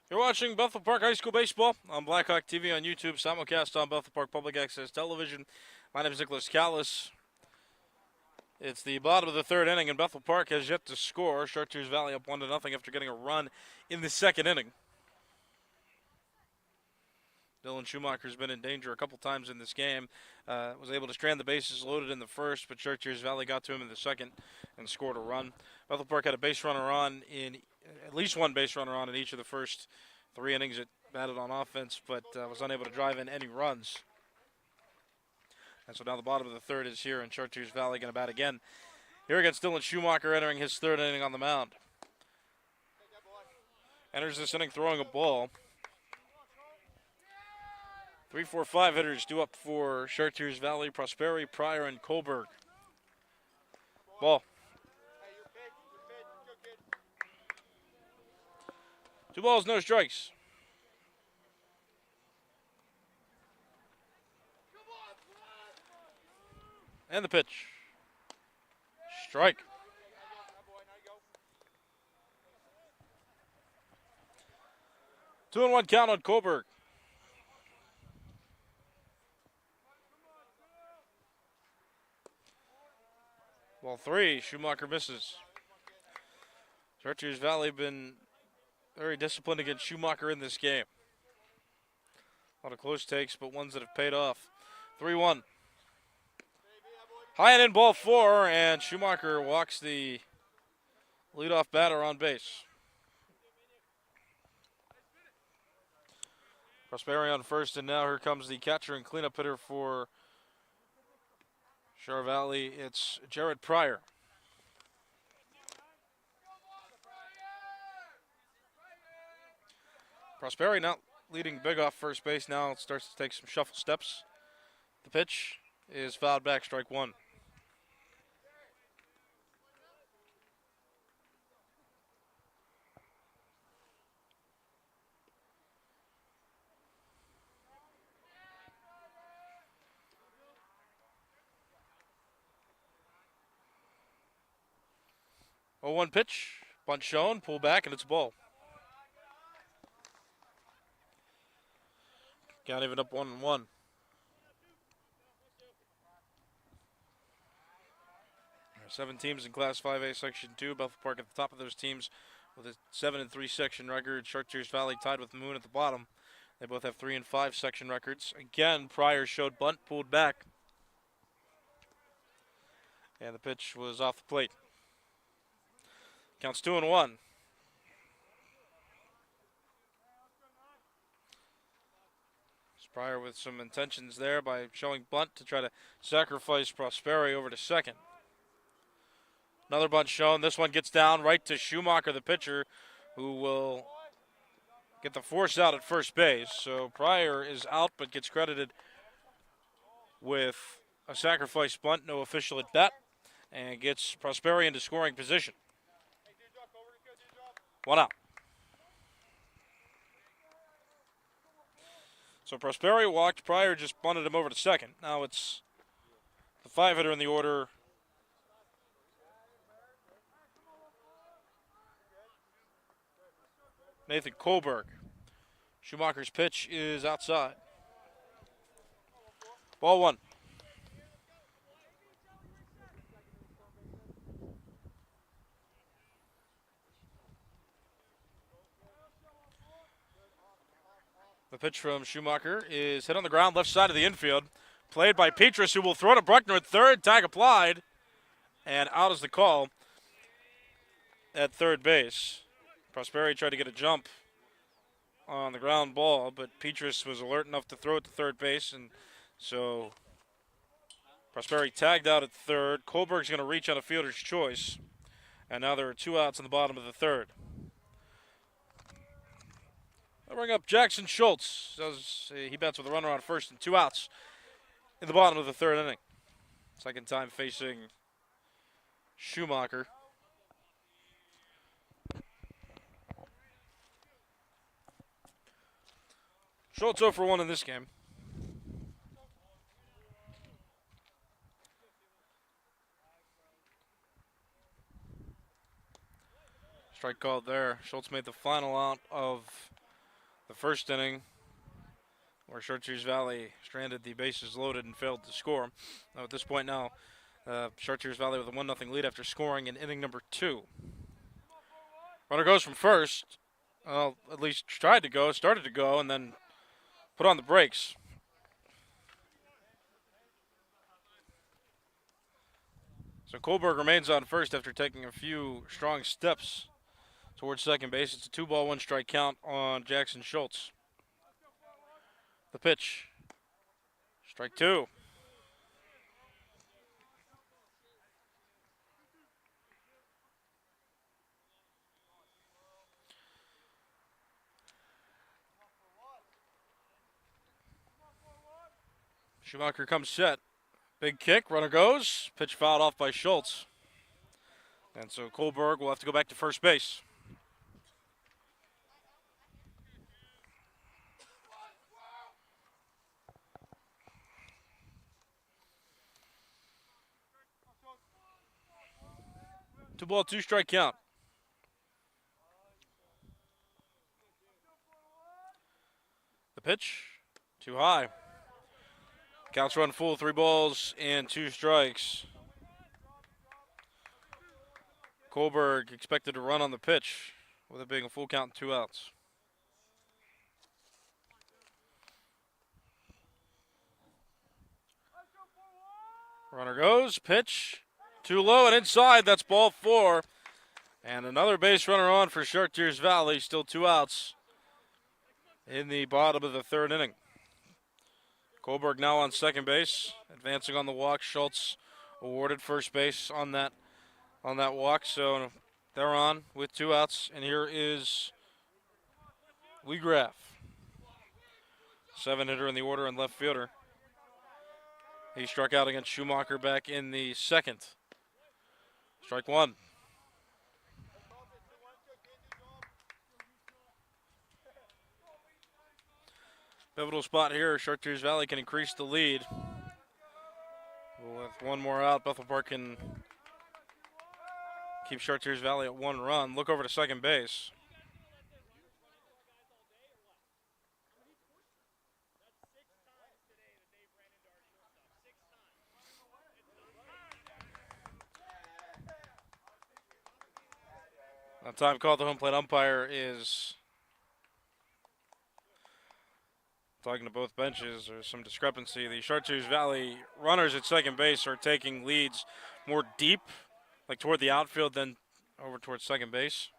[SPEAKER 1] You're watching Bethel Park High School Baseball on Blackhawk TV on YouTube, simulcast on Bethel Park Public Access Television. My name is Nicholas Callis. It's the bottom of the third inning, and Bethel Park has yet to score. Chartiers Valley up 1-0 after getting a run in the second inning. Dylan Schumacher's been in danger a couple times in this game. Was able to strand the bases loaded in the first, but Chartiers Valley got to him in the second and scored a run. Bethel Park had a base runner on in at least one base runner on in each of the first 3 innings. It batted on offense, but was unable to drive in any runs. And so now the bottom of the third is here, and Chartiers Valley going to bat again. Here against Dylan Schumacher, entering his third inning on the mound. Enters this inning throwing a ball. 3, 4, 5 hitters due up for Chartiers Valley: Prosperi, Pryor, and Kohlberg. Ball. 2 balls, no strikes. And the pitch. Strike. Two and one count on Kohlberg. Ball three, Schumacher misses. Chartiers Valley been very disciplined against Schumacher in this game. A lot of close takes, but ones that have paid off. 3-1. High and in, ball four, and Schumacher walks the leadoff batter on base. Prosperi on first, and now here comes the catcher and cleanup hitter for Char Valley. It's Jared Pryor. Prosperi not leading big off first base now. It starts to take some shuffle steps. The pitch is fouled back, strike one. Oh, 1 pitch, bunt shown, pull back, and it's a ball. Count even up 1-1. There are 7 teams in Class 5A Section 2. Bethel Park at the top of those teams with a 7-3 section record. Chartiers Valley tied with Moon at the bottom. They both have 3-5 section records. Again, Pryor showed bunt, pulled back. And the pitch was off the plate. Counts 2-1. Pryor with some intentions there by showing bunt to try to sacrifice Prosperi over to second. Another bunt shown. This one gets down right to Schumacher, the pitcher, who will get the force out at first base. So Pryor is out but gets credited with a sacrifice bunt, no official at bat, and gets Prosperi into scoring position. 1 out. So Prosperi walked. Pryor just bunted him over to second. Now it's the 5-hitter in the order. Nathan Kohlberg. Schumacher's pitch is outside. Ball 1. The pitch from Schumacher is hit on the ground, left side of the infield. Played by Petrus, who will throw to Bruckner at third. Tag applied. And out is the call at third base. Prosperi tried to get a jump on the ground ball, but Petrus was alert enough to throw it to third base. And so Prosperi tagged out at third. Kohlberg's going to reach on a fielder's choice. And now there are 2 outs in the bottom of the third. I'll bring up Jackson Schultz. He bats with a runner on first and 2 outs in the bottom of the third inning. Second time facing Schumacher. Schultz 0 for 1 in this game. Strike called there. Schultz made the final out of the first inning, where Chartiers Valley stranded the bases loaded and failed to score. Now at this point now, Chartiers Valley with a 1-0 lead after scoring in inning number 2. Runner goes from first. Well, at least started to go, and then put on the brakes. So Kohlberg remains on first after taking a few strong steps towards second base. It's a 2-ball, 1-strike count on Jackson Schultz. The pitch. Strike 2. Schumacher comes set. Big kick, runner goes. Pitch fouled off by Schultz. And so Kohlberg will have to go back to first base. 2-ball, 2-strike count. The pitch, too high. Counts run full, 3 balls and 2 strikes. Kohlberg expected to run on the pitch with it being a full count and 2 outs. Runner goes, pitch, too low and inside. That's ball 4. And another base runner on for Chartiers Valley. Still 2 outs in the bottom of the 3rd inning. Kohlberg now on second base, advancing on the walk. Schultz awarded first base on that walk. So they're on with 2 outs. And here is Lee Graff, 7-hitter in the order and left fielder. He struck out against Schumacher back in the 2nd. Strike 1. Pivotal spot here. Chartiers Valley can increase the lead. With 1 more out, Bethel Park can keep Chartiers Valley at 1 run. Look over to second base. On time call, the home plate umpire is talking to both benches. There's some discrepancy. The Chartiers Valley runners at second base are taking leads more deep, like toward the outfield, than over towards second base.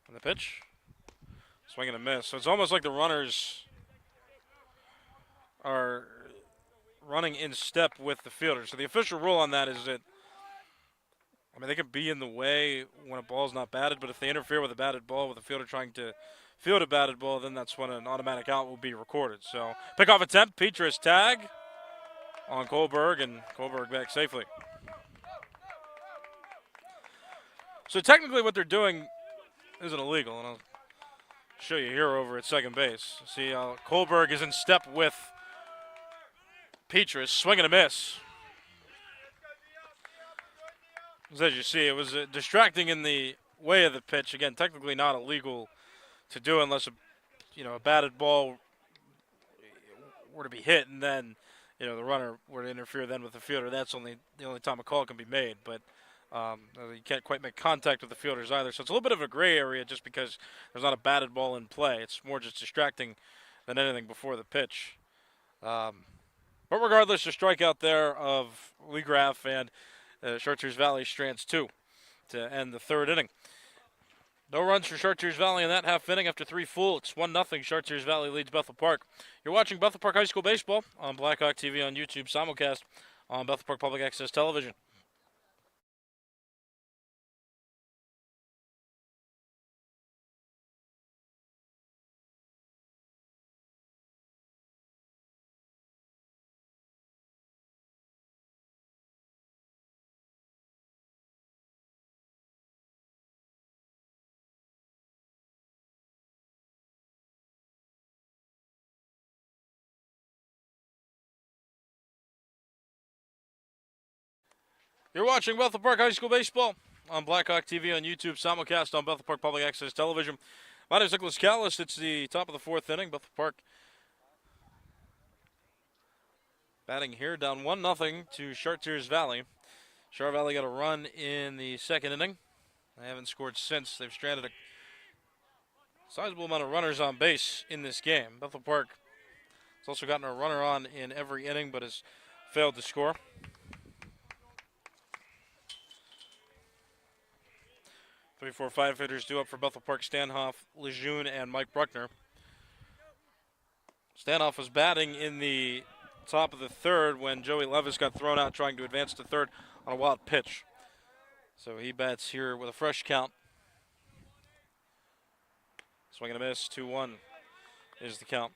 [SPEAKER 1] And the pitch, swing and a miss. So it's almost like the runners are running in step with the fielder. So the official rule on that is that, I mean, they could be in the way when a ball's not batted, but if they interfere with a batted ball with a fielder trying to field a batted ball, then that's when an automatic out will be recorded. So pickoff attempt, Petrus tag on Kohlberg, and Kohlberg back safely. So technically what they're doing isn't illegal, and I'll show you here over at second base. See how Kohlberg is in step with Petrus, swing and a miss. As you see, it was distracting in the way of the pitch. Again, technically not illegal to do unless a batted ball were to be hit, and then the runner were to interfere then with the fielder. That's the only time a call can be made. But you can't quite make contact with the fielders either. So it's a little bit of a gray area just because there's not a batted ball in play. It's more just distracting than anything before the pitch. But regardless, a strikeout there of Lee Graff, and Chartiers Valley strands 2 to end the 3rd inning. No runs for Chartiers Valley in that half inning after 3 full. It's 1-0. Chartiers Valley leads Bethel Park. You're watching Bethel Park High School Baseball on Blackhawk TV on YouTube, simulcast on Bethel Park Public Access Television. You're watching Bethel Park High School Baseball on Blackhawk TV on YouTube, simulcast on Bethel Park Public Access Television. My name is Nicholas Callis. It's the top of the 4th inning. Bethel Park batting here, down 1-0 to Chartiers Valley. Char Valley got a run in the 2nd inning. They haven't scored since. They've stranded a sizable amount of runners on base in this game. Bethel Park has also gotten a runner on in every inning, but has failed to score. 3, 4, 5 hitters due up for Bethel Park: Stanhoff, Lejeune, and Mike Bruckner. Stanhoff was batting in the top of the 3rd when Joey Levis got thrown out trying to advance to 3rd on a wild pitch. So he bats here with a fresh count. Swing and a miss, 2-1 is the count.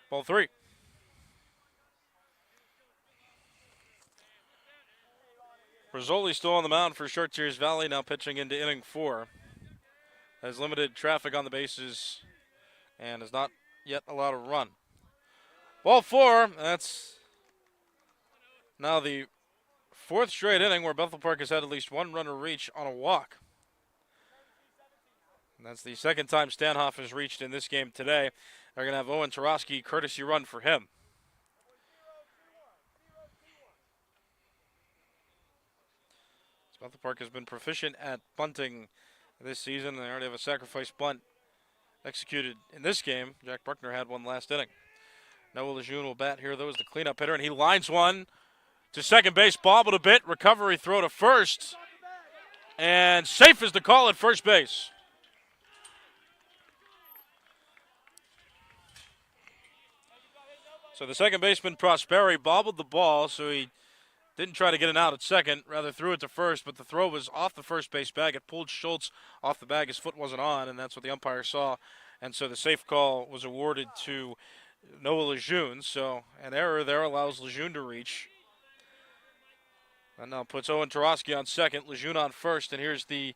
[SPEAKER 1] Ball 3. Rizzoli still on the mound for Chartiers Valley, now pitching into inning 4. Has limited traffic on the bases and is not yet allowed a run. Ball 4, that's now the 4th straight inning where Bethel Park has had at least one runner reach on a walk. And that's the second time Stanhoff has reached in this game today. They're going to have Owen Tarosky courtesy run for him. Bethel Park has been proficient at bunting this season. They already have a sacrifice bunt executed in this game. Jack Bruckner had one last inning. Noah Lejeune will bat here, though, as the cleanup hitter, and he lines one to second base, bobbled a bit, recovery throw to first, and safe is the call at first base. So the second baseman, Prosperi, bobbled the ball, so he didn't try to get it out at second, rather threw it to first, but the throw was off the first base bag. It pulled Schultz off the bag. His foot wasn't on, and that's what the umpire saw. And so the safe call was awarded to Noah Lejeune. So an error there allows Lejeune to reach. And now puts Owen Tarosky on second, Lejeune on first, and here's the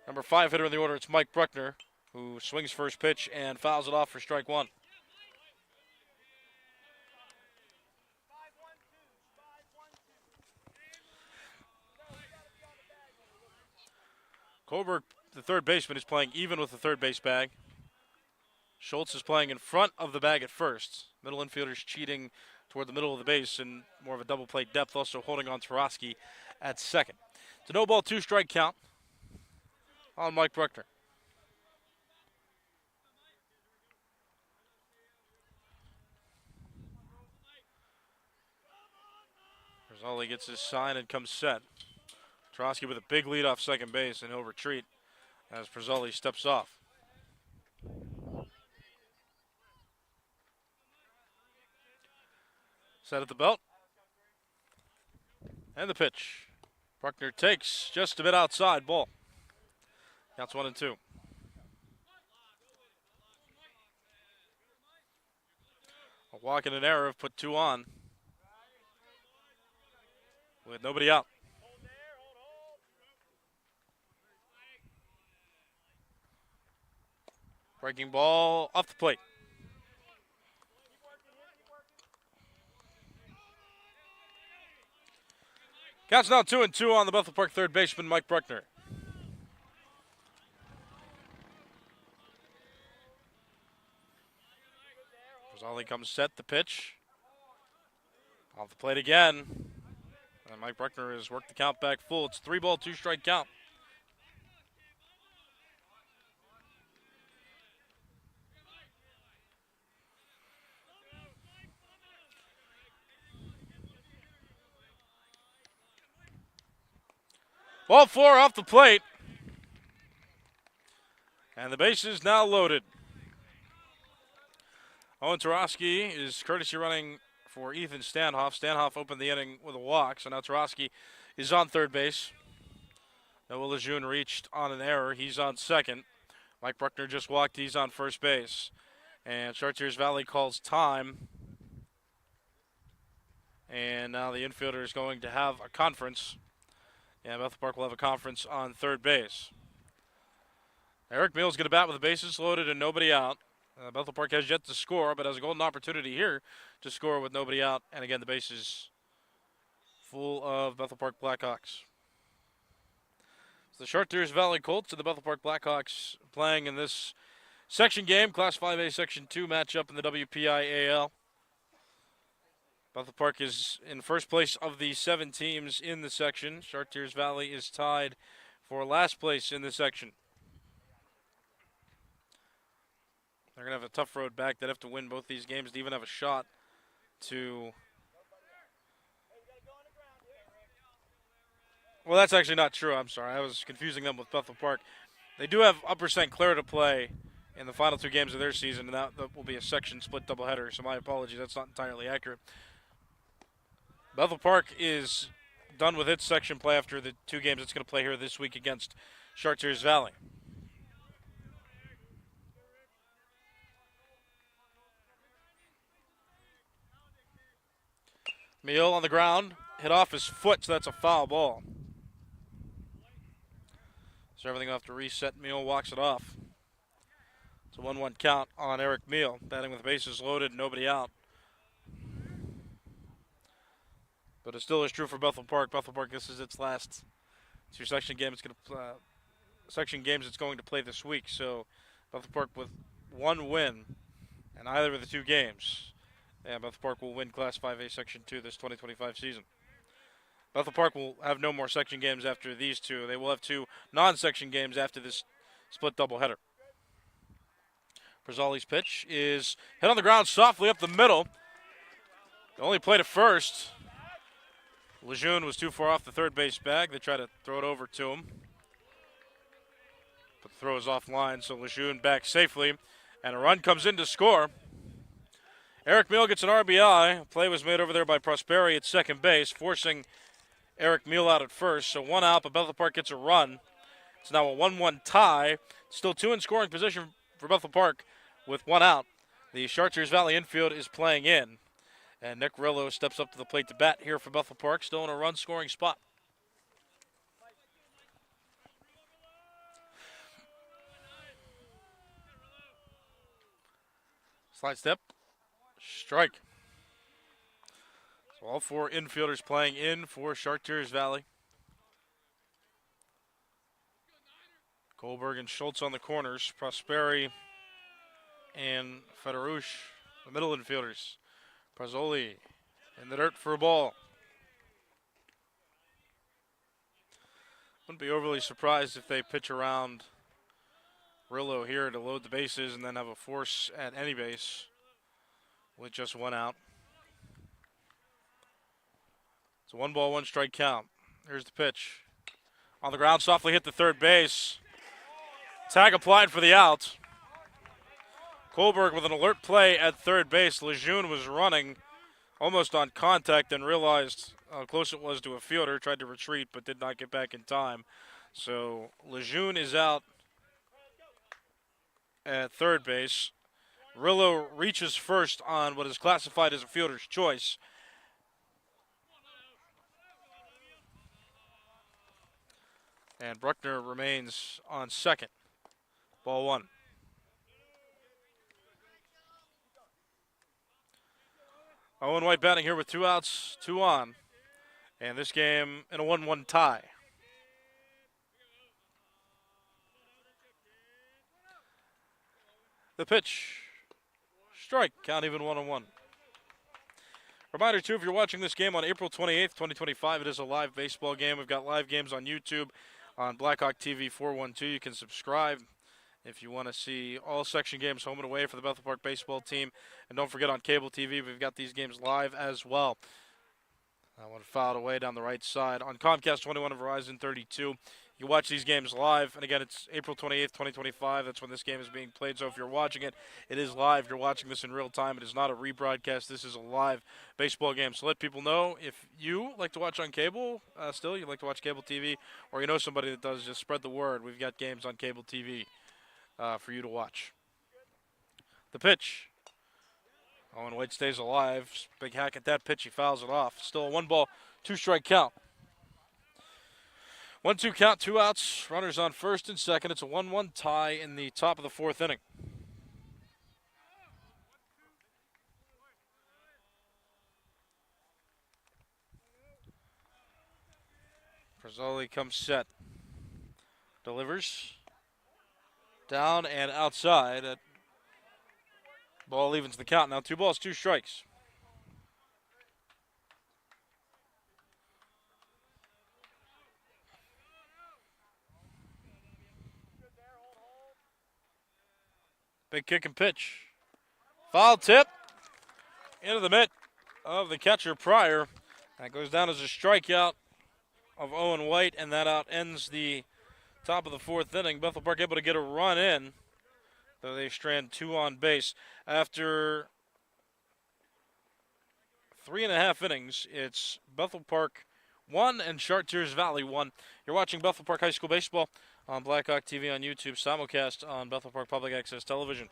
[SPEAKER 1] number 5 hitter in the order. It's Mike Bruckner, who swings first pitch and fouls it off for strike 1. Kohlberg, the third baseman, is playing even with the third base bag. Schultz is playing in front of the bag at first. Middle infielder's cheating toward the middle of the base and more of a double play depth, also holding on Tarosky at second. It's a no ball, 2 strike count on Mike Bruckner. Rizzoli gets his sign and comes set. Tarosky with a big lead off second base, and he'll retreat as Rizzoli steps off. Set at the belt. And the pitch. Bruckner takes just a bit outside, ball. Counts 1 and 2. A walk and an error have put 2 on, with nobody out. Breaking ball off the plate. Counts now 2 and 2 on the Bethel Park third baseman, Mike Bruckner. Rizzoli comes set, the pitch. Off the plate again. And Mike Bruckner has worked the count back full. It's 3 ball, 2 strike count. Ball 4 off the plate. And the base is now loaded. Owen Tarosky is courtesy running for Ethan Stanhoff. Stanhoff opened the inning with a walk, so now Tarosky is on third base. Noah Lejeune reached on an error. He's on second. Mike Bruckner just walked. He's on first base. And Chartiers Valley calls time. And now the infielder is going to have a conference. Yeah, Bethel Park will have a conference on third base. Eric Mills going to bat with the bases loaded and nobody out. Bethel Park has yet to score, but has a golden opportunity here to score with nobody out. And again, the base is full of Bethel Park Blackhawks. It's the Chartiers Valley Colts and the Bethel Park Blackhawks playing in this section game, Class 5A Section 2 matchup in the WPIAL. Bethel Park is in first place of the 7 teams in the section. Chartiers Valley is tied for last place in the section. They're going to have a tough road back. They'd have to win both these games to even have a shot to... Well, that's actually not true. I'm sorry. I was confusing them with Bethel Park. They do have Upper St. Clair to play in the final 2 games of their season, and that will be a section split doubleheader, so my apologies. That's not entirely accurate. Bethel Park is done with its section play after the 2 games it's going to play here this week against Chartiers Valley. Meal on the ground, hit off his foot, so that's a foul ball. So everything will have to reset. Meal walks it off. It's a 1-1 count on Eric Meal, batting with the bases loaded, nobody out. But it still is true for Bethel Park. Bethel Park, this is its last two section games. It's going to play this week. So Bethel Park with one win in either of the two games, and Bethel Park will win Class 5A Section 2 this 2025 season. Bethel Park will have no more section games after these two. They will have two non-section games after this split doubleheader. Brazzali's pitch is hit on the ground softly up the middle. They only played it first. Lejeune was too far off the third base bag. They try to throw it over to him, but the throw is offline, so Lejeune back safely, and a run comes in to score. Eric Meal gets an RBI. Play was made over there by Prosperi at second base, forcing Eric Meal out at first. So one out, but Bethel Park gets a run. It's now a 1-1 tie. Still two in scoring position for Bethel Park with one out. The Chartiers Valley infield is playing in, and Nick Rillo steps up to the plate to bat here for Bethel Park, still in a run-scoring spot. Slide step, strike. So all four infielders playing in for Chartiers Valley. Goldberg and Schultz on the corners. Prosperi and Federush, the middle infielders. Brazzoli in the dirt for a ball. Wouldn't be overly surprised if they pitch around Rillo here to load the bases and then have a force at any base with just one out. It's a 1-1 strike count. Here's the pitch. On the ground, softly hit the third base. Tag applied for the out. Kohlberg with an alert play at third base. Lejeune was running almost on contact and realized how close it was to a fielder. Tried to retreat but did not get back in time. So Lejeune is out at third base. Rillo reaches first on what is classified as a fielder's choice. And Bruckner remains on second. Ball one. Owen White batting here with 2 outs, 2 on. And this game in a 1-1 tie. The pitch. Strike. Count even 1-1. Reminder, too, if you're watching this game on April 28th, 2025, it is a live baseball game. We've got live games on YouTube, on Blackhawk TV 412. You can subscribe if you want to see all section games home and away for the Bethel Park baseball team. And don't forget, on cable TV, we've got these games live as well. That one fouled away down the right side. On Comcast 21 and Verizon 32, you watch these games live. And again, it's April 28th, 2025. That's when this game is being played. So if you're watching it, it is live. You're watching this in real time. It is not a rebroadcast. This is a live baseball game. So let people know, if you like to watch on cable, still, you like to watch cable TV, or you know somebody that does, just spread the word. We've got games on cable TV for you to watch. The pitch. Owen White stays alive. Big hack at that pitch. He fouls it off. Still a 1-2 strike count. 1-2 count, 2 outs. Runners on first and second. It's a 1-1 tie in the top of the fourth inning. Brazzoli comes set. Delivers. Down and outside. That ball evens the count. Now 2 balls, 2 strikes. Big kick and pitch. Foul tip into the mitt of the catcher Pryor. That goes down as a strikeout of Owen White, and that out ends the top of the fourth inning. Bethel Park able to get a run in, though they strand 2 on base. After 3.5 innings, it's Bethel Park 1 and Chartiers Valley 1. You're watching Bethel Park High School Baseball on Blackhawk TV on YouTube, simulcast on Bethel Park Public Access Television.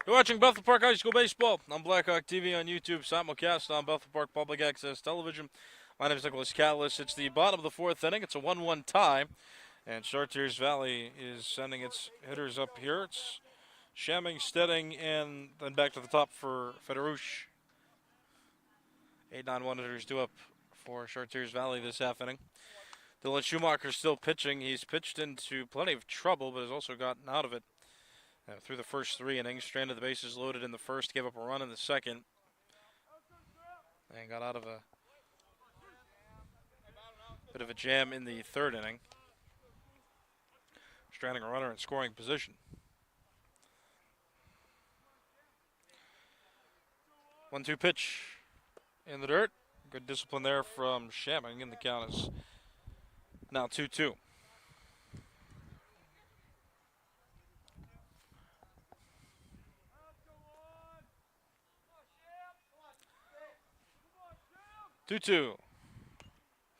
[SPEAKER 1] You're watching Bethel Park High School Baseball on Blackhawk TV on YouTube, simulcast on Bethel Park Public Access Television. My name is Nicholas Catalyst. It's the bottom of the fourth inning. It's a 1-1 tie, and Chartiers Valley is sending its hitters up here. It's Shamming, Stedding, and then back to the top for Federush. 8-9-1 hitters due up for Chartiers Valley this half inning. Dylan Schumacher still pitching. He's pitched into plenty of trouble, but has also gotten out of it. Through the first 3 innings, stranded the bases loaded in the first, gave up a run in the second, and got out of a bit of a jam in the third inning, stranding a runner in scoring position. 1-2 pitch in the dirt. Good discipline there from Shamming, and the count is now 2-2.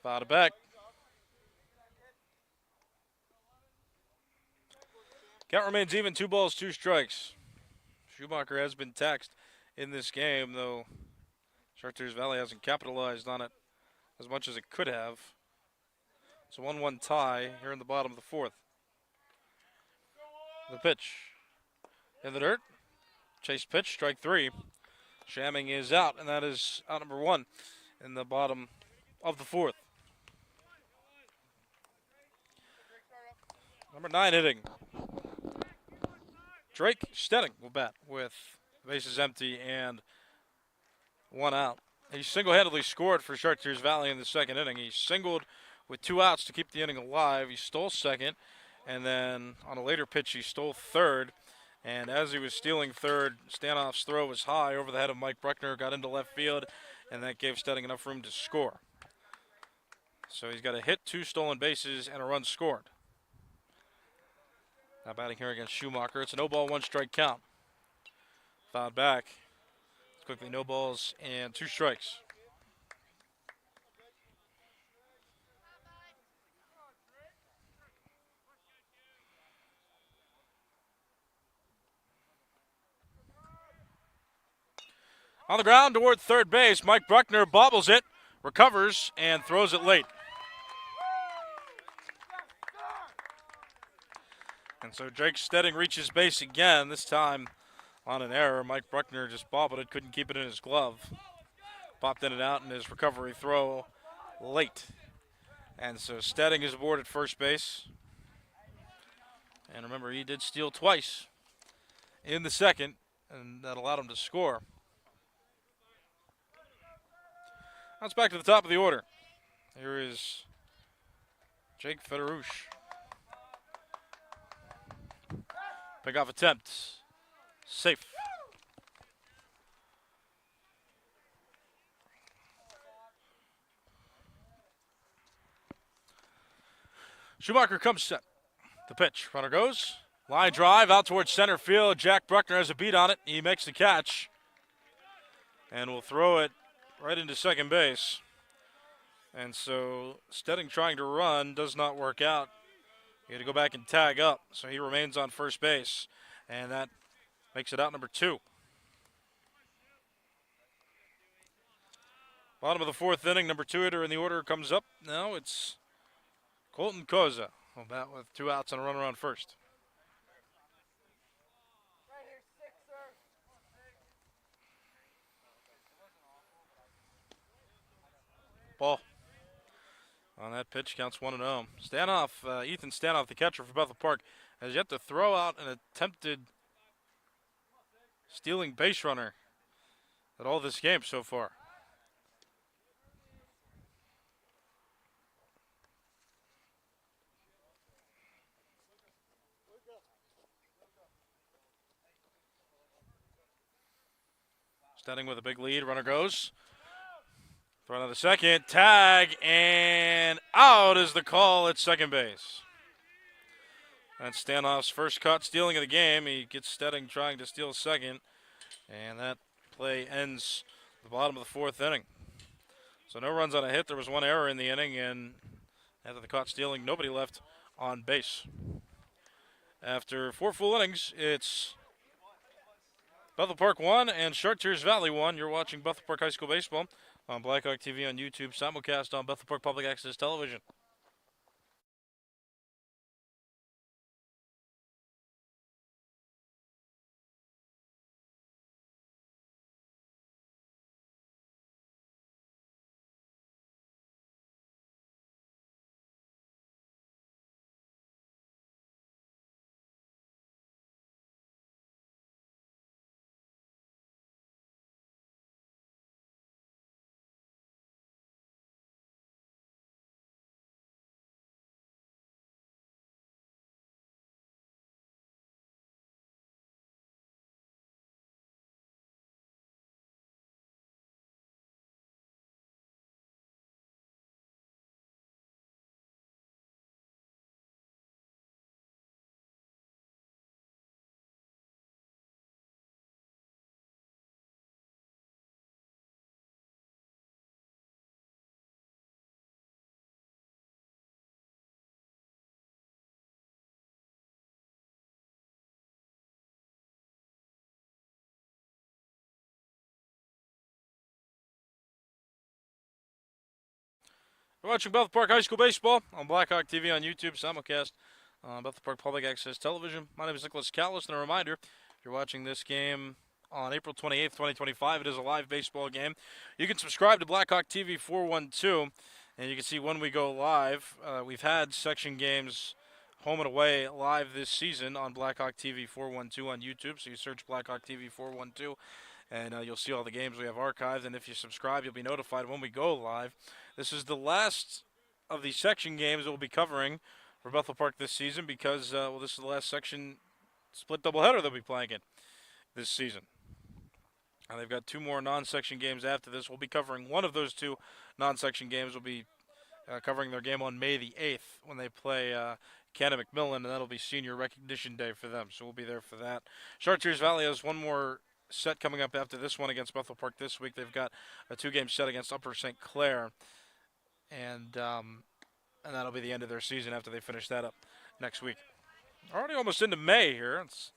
[SPEAKER 1] Fouled it back. Count remains even, 2 balls, 2 strikes. Schumacher has been taxed in this game, though Chartiers Valley hasn't capitalized on it as much as it could have. It's a 1-1 tie here in the bottom of the fourth. The pitch in the dirt. Chase pitch, strike 3. Shamming is out, and that is out number 1 in the bottom of the fourth. Number 9 hitting. Drake Stedding will bat with bases empty and 1 out. He single-handedly scored for Chartiers Valley in the second inning. He singled with 2 outs to keep the inning alive. He stole second, and then on a later pitch he stole third. And as he was stealing third, Stanoff's throw was high over the head of Mike Bruckner, got into left field, and that gave Stedding enough room to score. So he's got a hit, 2 stolen bases, and a run scored. Now batting here against Schumacher. It's a 0-ball, 1 strike count. Fouled back. It's quickly 0 balls and 2 strikes. On the ground toward third base, Mike Bruckner bobbles it, recovers, and throws it late. And so Drake Stedding reaches base again, this time on an error. Mike Bruckner just bobbled it, couldn't keep it in his glove. Popped in and out in his recovery throw late. And so Stedding is aboard at first base. And remember, he did steal twice in the second, and that allowed him to score. Now it's back to the top of the order. Here is Jake Federush. Pick-off attempt. Safe. Schumacher comes set. The pitch. Runner goes. Line drive out towards center field. Jack Bruckner has a beat on it. He makes the catch. And will throw it right into second base. And so Stedding trying to run does not work out. He had to go back and tag up, so he remains on first base, and that makes it out number 2. Bottom of the fourth inning, number 2 hitter in the order comes up. Now it's Colton Koza. Will bat with 2 outs and a runner on first. Ball. On that pitch, counts 1-0. Stanoff, Ethan Stanoff, the catcher for Bethel Park, has yet to throw out an attempted stealing base runner at all this game so far. Stedding with a big lead. Runner goes. Throw on the second. Tag, and out is the call at second base. That's Stanoff's first caught stealing of the game. He gets Stedding trying to steal second, and that play ends the bottom of the fourth inning. So no runs on a hit. There was 1 error in the inning, and after the caught stealing, nobody left on base. After 4 full innings, it's Bethel Park 1 and Chartiers Valley 1. You're watching Bethel Park High School Baseball on Blackhawk TV on YouTube, simulcast on Bethel Park Public Access Television. You're watching Bethel Park High School Baseball on Blackhawk TV on YouTube, simulcast on Bethel Park Public Access Television. My name is Nicholas Callis, and a reminder, if you're watching this game on April 28th, 2025, it is a live baseball game. You can subscribe to Blackhawk TV 412, and you can see when we go live. We've had section games home and away live this season on Blackhawk TV 412 on YouTube, so you search Blackhawk TV 412, and you'll see all the games we have archived, and if you subscribe, you'll be notified when we go live. This is the last of the section games we'll be covering for Bethel Park this season because, this is the last section split doubleheader they'll be playing in this season. And they've got two more non-section games after this. We'll be covering one of those two non-section games. We'll be covering their game on May the 8th when they play Canada McMillan, and that'll be Senior Recognition Day for them, so we'll be there for that. Chartiers Valley has one more set coming up after this one against Bethel Park this week. They've got a two-game set against Upper St. Clair. And that'll be the end of their season after they finish that up next week. Already almost into May here. It's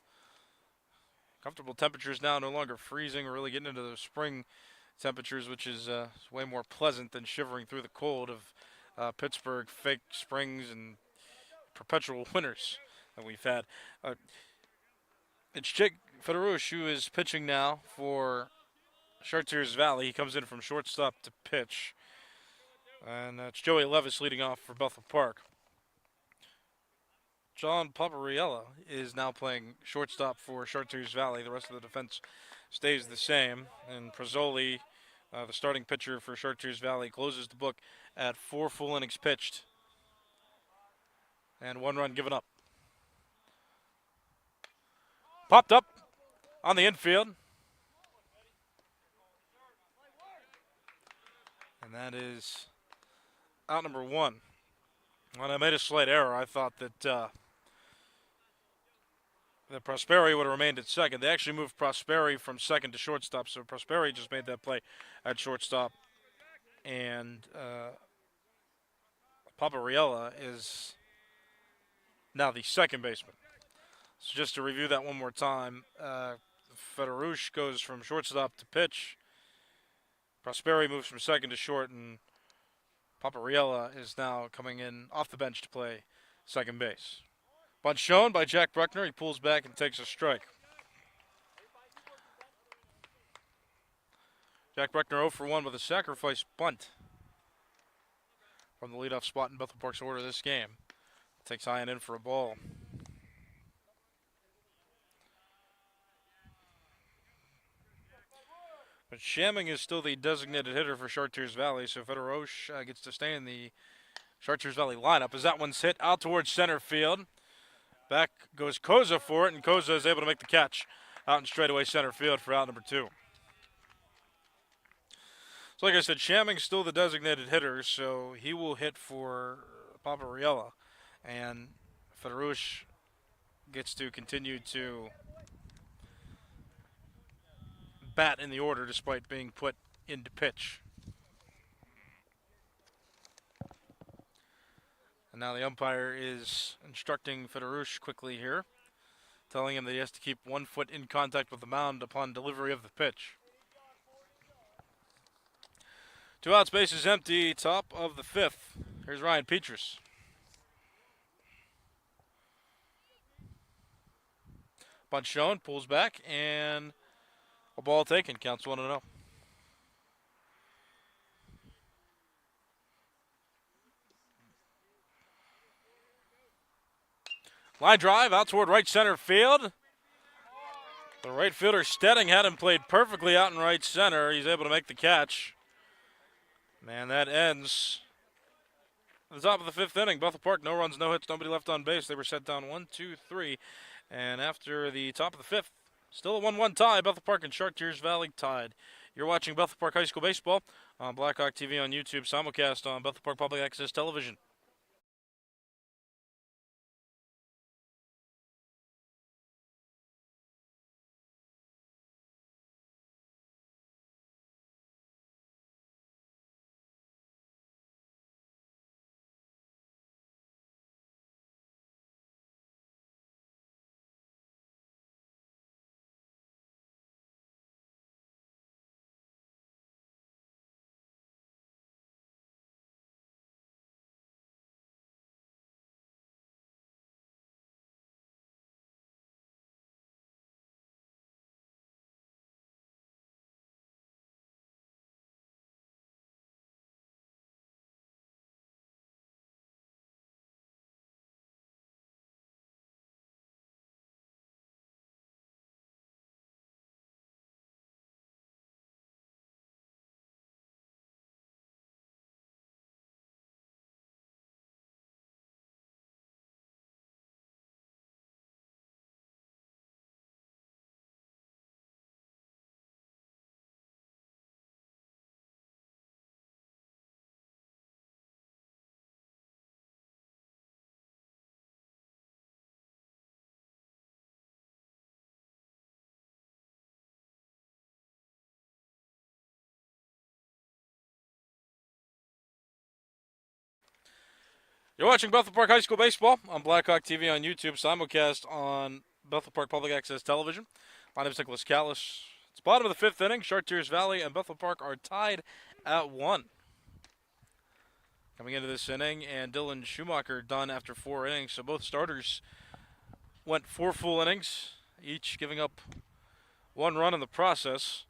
[SPEAKER 1] comfortable temperatures now, no longer freezing. We're really getting into the spring temperatures, which is way more pleasant than shivering through the cold of Pittsburgh fake springs and perpetual winters that we've had. It's Jake Federush who is pitching now for Chartiers Valley. He comes in from shortstop to pitch. And it's Joey Levis leading off for Bethel Park. John Papariella is now playing shortstop for Chartiers Valley. The rest of the defense stays the same. And Prazzoli, the starting pitcher for Chartiers Valley, closes the book at 4 full innings pitched and 1 run given up. Popped up on the infield. And that is out number 1. When I made a slight error, I thought that Prosperi would have remained at second. They actually moved Prosperi from second to shortstop, so Prosperi just made that play at shortstop. And Papariella is now the second baseman. So just to review that one more time, Federush goes from shortstop to pitch. Prosperi moves from second to short, and Papariella is now coming in off the bench to play second base. Bunt shown by Jack Bruckner. He pulls back and takes a strike. Jack Bruckner 0 for 1 with a sacrifice bunt from the leadoff spot in Bethel Park's order this game. Takes high and in for a ball. But Shamming is still the designated hitter for Chartiers Valley, so Federosh gets to stay in the Chartiers Valley lineup as that one's hit out towards center field. Back goes Koza for it, and Koza is able to make the catch out in straightaway center field for out number 2. So like I said, Shamming's still the designated hitter, so he will hit for Papariella, and Federosh gets to continue to bat in the order despite being put into pitch. And now the umpire is instructing Federush quickly here telling him that he has to keep 1 foot in contact with the mound upon delivery of the pitch. 2 outs, bases empty, top of the 5th. Here's Ryan Petrus. Bunt shown, pulls back, and a ball taken. Counts 1-0. Line drive out toward right center field. The right fielder, Stedding, had him played perfectly out in right center. He's able to make the catch. And that ends the top of the 5th inning. Bethel Park, no runs, no hits, nobody left on base. They were set down 1, 2, 3. And after the top of the 5th, still a 1-1 tie. Bethel Park and Chartiers Valley tied. You're watching Bethel Park High School Baseball on Blackhawk TV on YouTube, simulcast on Bethel Park Public Access Television. You're watching Bethel Park High School Baseball on Blackhawk TV on YouTube, simulcast on Bethel Park Public Access Television. My name is Nicholas Callis. It's bottom of the 5th inning. Chartiers Valley and Bethel Park are tied at 1. Coming into this inning, and Dylan Schumacher done after 4 innings. So both starters went 4 full innings, each giving up 1 run in the process.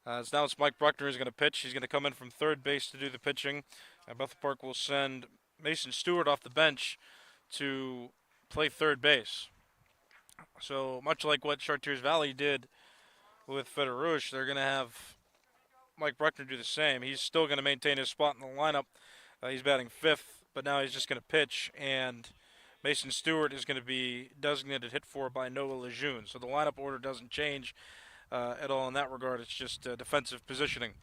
[SPEAKER 1] Now it's Mike Bruckner who's going to pitch. He's going to come in from third base to do the pitching. And Bethel Park will send Mason Stewart off the bench to play third base. So much like what Chartiers Valley did with Federouche, they're going to have Mike Bruckner do the same. He's still going to maintain his spot in the lineup. He's batting 5th, but now he's just going to pitch, and Mason Stewart is going to be designated hit for by Noah Lejeune. So the lineup order doesn't change at all in that regard. It's just defensive positioning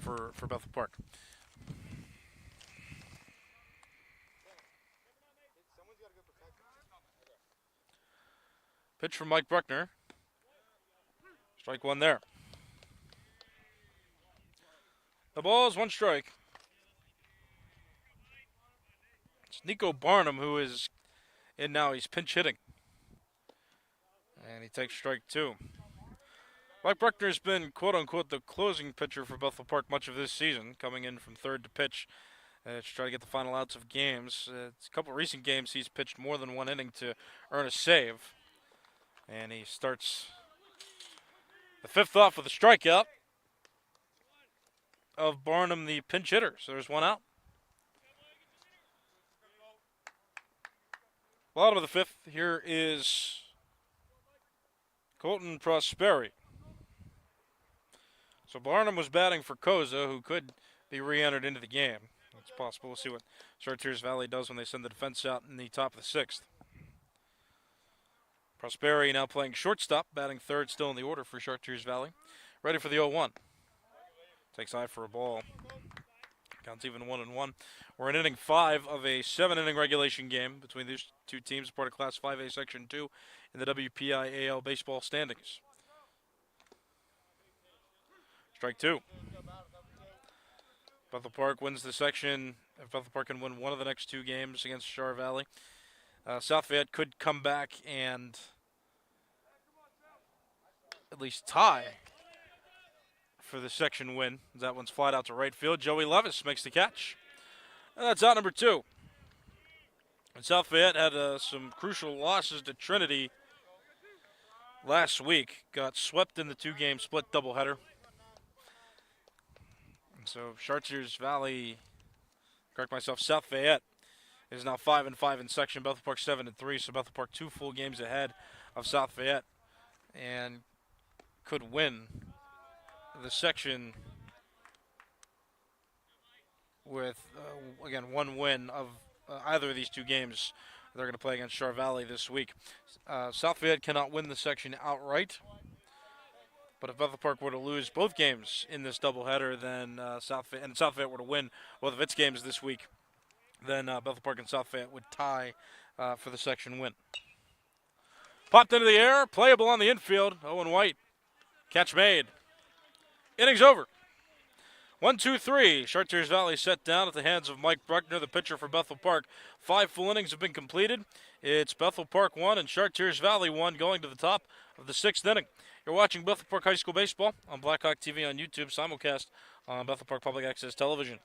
[SPEAKER 1] for Bethel Park. Pitch from Mike Bruckner. Strike 1 there. The ball is 1 strike. It's Nico Barnum who is in now. He's pinch hitting. And he takes strike 2. Mike Bruckner has been, quote-unquote, the closing pitcher for Bethel Park much of this season, coming in from third to pitch to try to get the final outs of games. It's a couple of recent games he's pitched more than 1 inning to earn a save. And he starts the 5th off with a strikeout of Barnum, the pinch hitter. So there's 1 out. Bottom of the 5th, here is Colton Prosperi. So Barnum was batting for Koza, who could be re-entered into the game. It's possible. We'll see what Chartiers Valley does when they send the defense out in the top of the 6th. Prosperi now playing shortstop, batting third, still in the order for Chartiers Valley. Ready for the 0-1. Takes high for a ball. Counts even 1-1. We're in inning 5 of a 7-inning regulation game between these two teams, part of Class 5A Section 2 in the WPIAL baseball standings. Strike 2. Bethel Park wins the section. If Bethel Park can win one of the next 2 games against Char Valley, South Fayette could come back and at least tie for the section win. That one's flied out to right field. Joey Levis makes the catch. And that's out number 2. And South Fayette had some crucial losses to Trinity last week. Got swept in the 2-game split doubleheader. So Chartiers Valley, correct myself, South Fayette is now 5-5 in section. Bethel Park 7-3. So Bethel Park 2 full games ahead of South Fayette, and could win the section with again 1 win of either of these 2 games. They're going to play against Char Valley this week. South Fayette cannot win the section outright. But if Bethel Park were to lose both games in this doubleheader, then South Fayette were to win both of its games this week, then Bethel Park and South Fayette would tie for the section win. Popped into the air, playable on the infield. Owen White, catch made. Innings over. 1-2-3. Chartiers Valley set down at the hands of Mike Bruckner, the pitcher for Bethel Park. 5 full innings have been completed. It's Bethel Park 1 and Chartiers Valley 1 going to the top of the 6th inning. You're watching Bethel Park High School Baseball on Blackhawk TV on YouTube, simulcast on Bethel Park Public Access Television.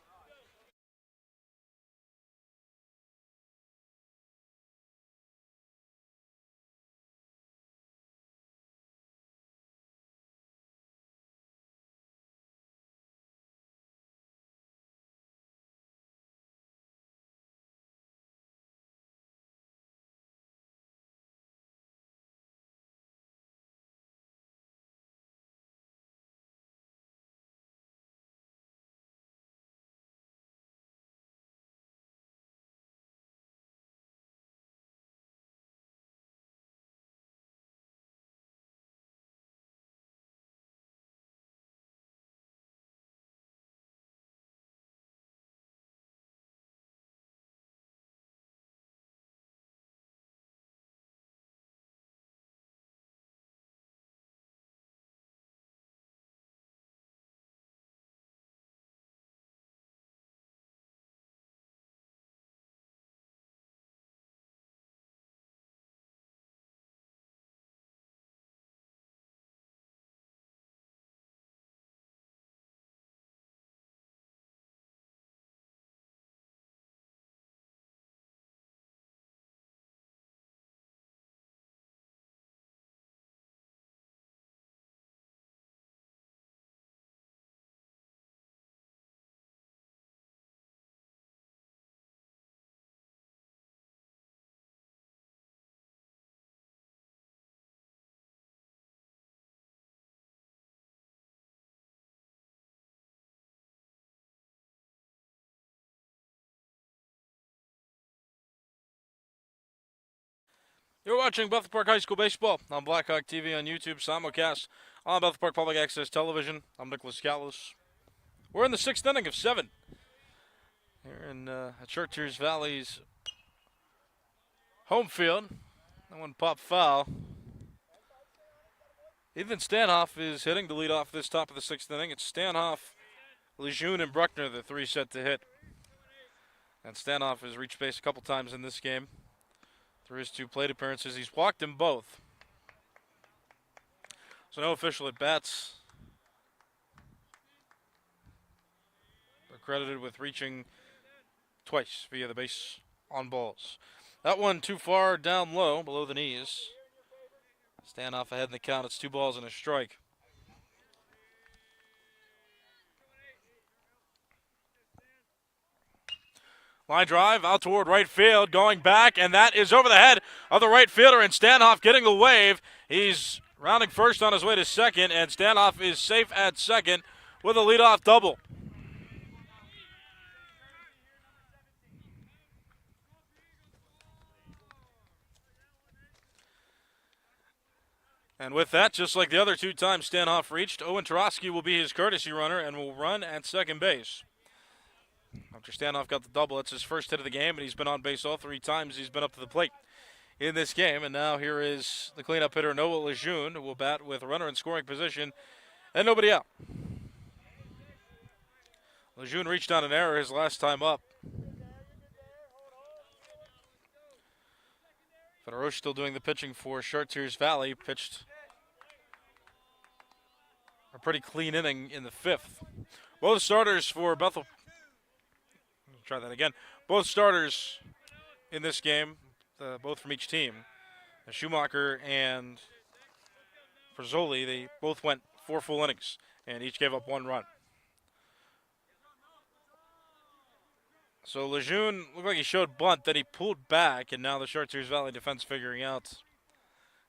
[SPEAKER 1] You're watching Bethel Park High School Baseball on Blackhawk TV on YouTube, simulcast on Bethel Park Public Access Television. I'm Nicholas Callis. We're in the 6th inning of 7 here in Chartiers Valley's home field. That one popped foul. Ethan Stanhoff is hitting to lead off this top of the 6th inning. It's Stanhoff, Lejeune, and Bruckner, the 3 set to hit. And Stanhoff has reached base a couple times in this game. Through his 2 plate appearances, he's walked them both. So no official at-bats. They're credited with reaching twice via the base on balls. That one too far down low, below the knees. Stanhoff ahead in the count. It's 2 balls and a strike. Line drive out toward right field, going back, and that is over the head of the right fielder, and Stanhoff getting the wave. He's rounding first on his way to second, and Stanhoff is safe at second with a leadoff double. And with that, just like the other 2 times Stanhoff reached, Owen Tarosky will be his courtesy runner and will run at second base. After Stanhoff got the double, it's his first hit of the game, and he's been on base all 3 times he's been up to the plate in this game. And now here is the cleanup hitter, Noah Lejeune, who will bat with a runner in scoring position and nobody out. Lejeune reached on an error his last time up. Federoche still doing the pitching for Chartiers Valley. Pitched a pretty clean inning in the 5th. Both starters for Bethel. Try that again. Both starters in this game, both from each team. Schumacher and Frazzoli, they both went 4 full innings and each gave up 1 run. So Lejeune looked like he showed bunt, then he pulled back, and now the Chartiers Valley defense figuring out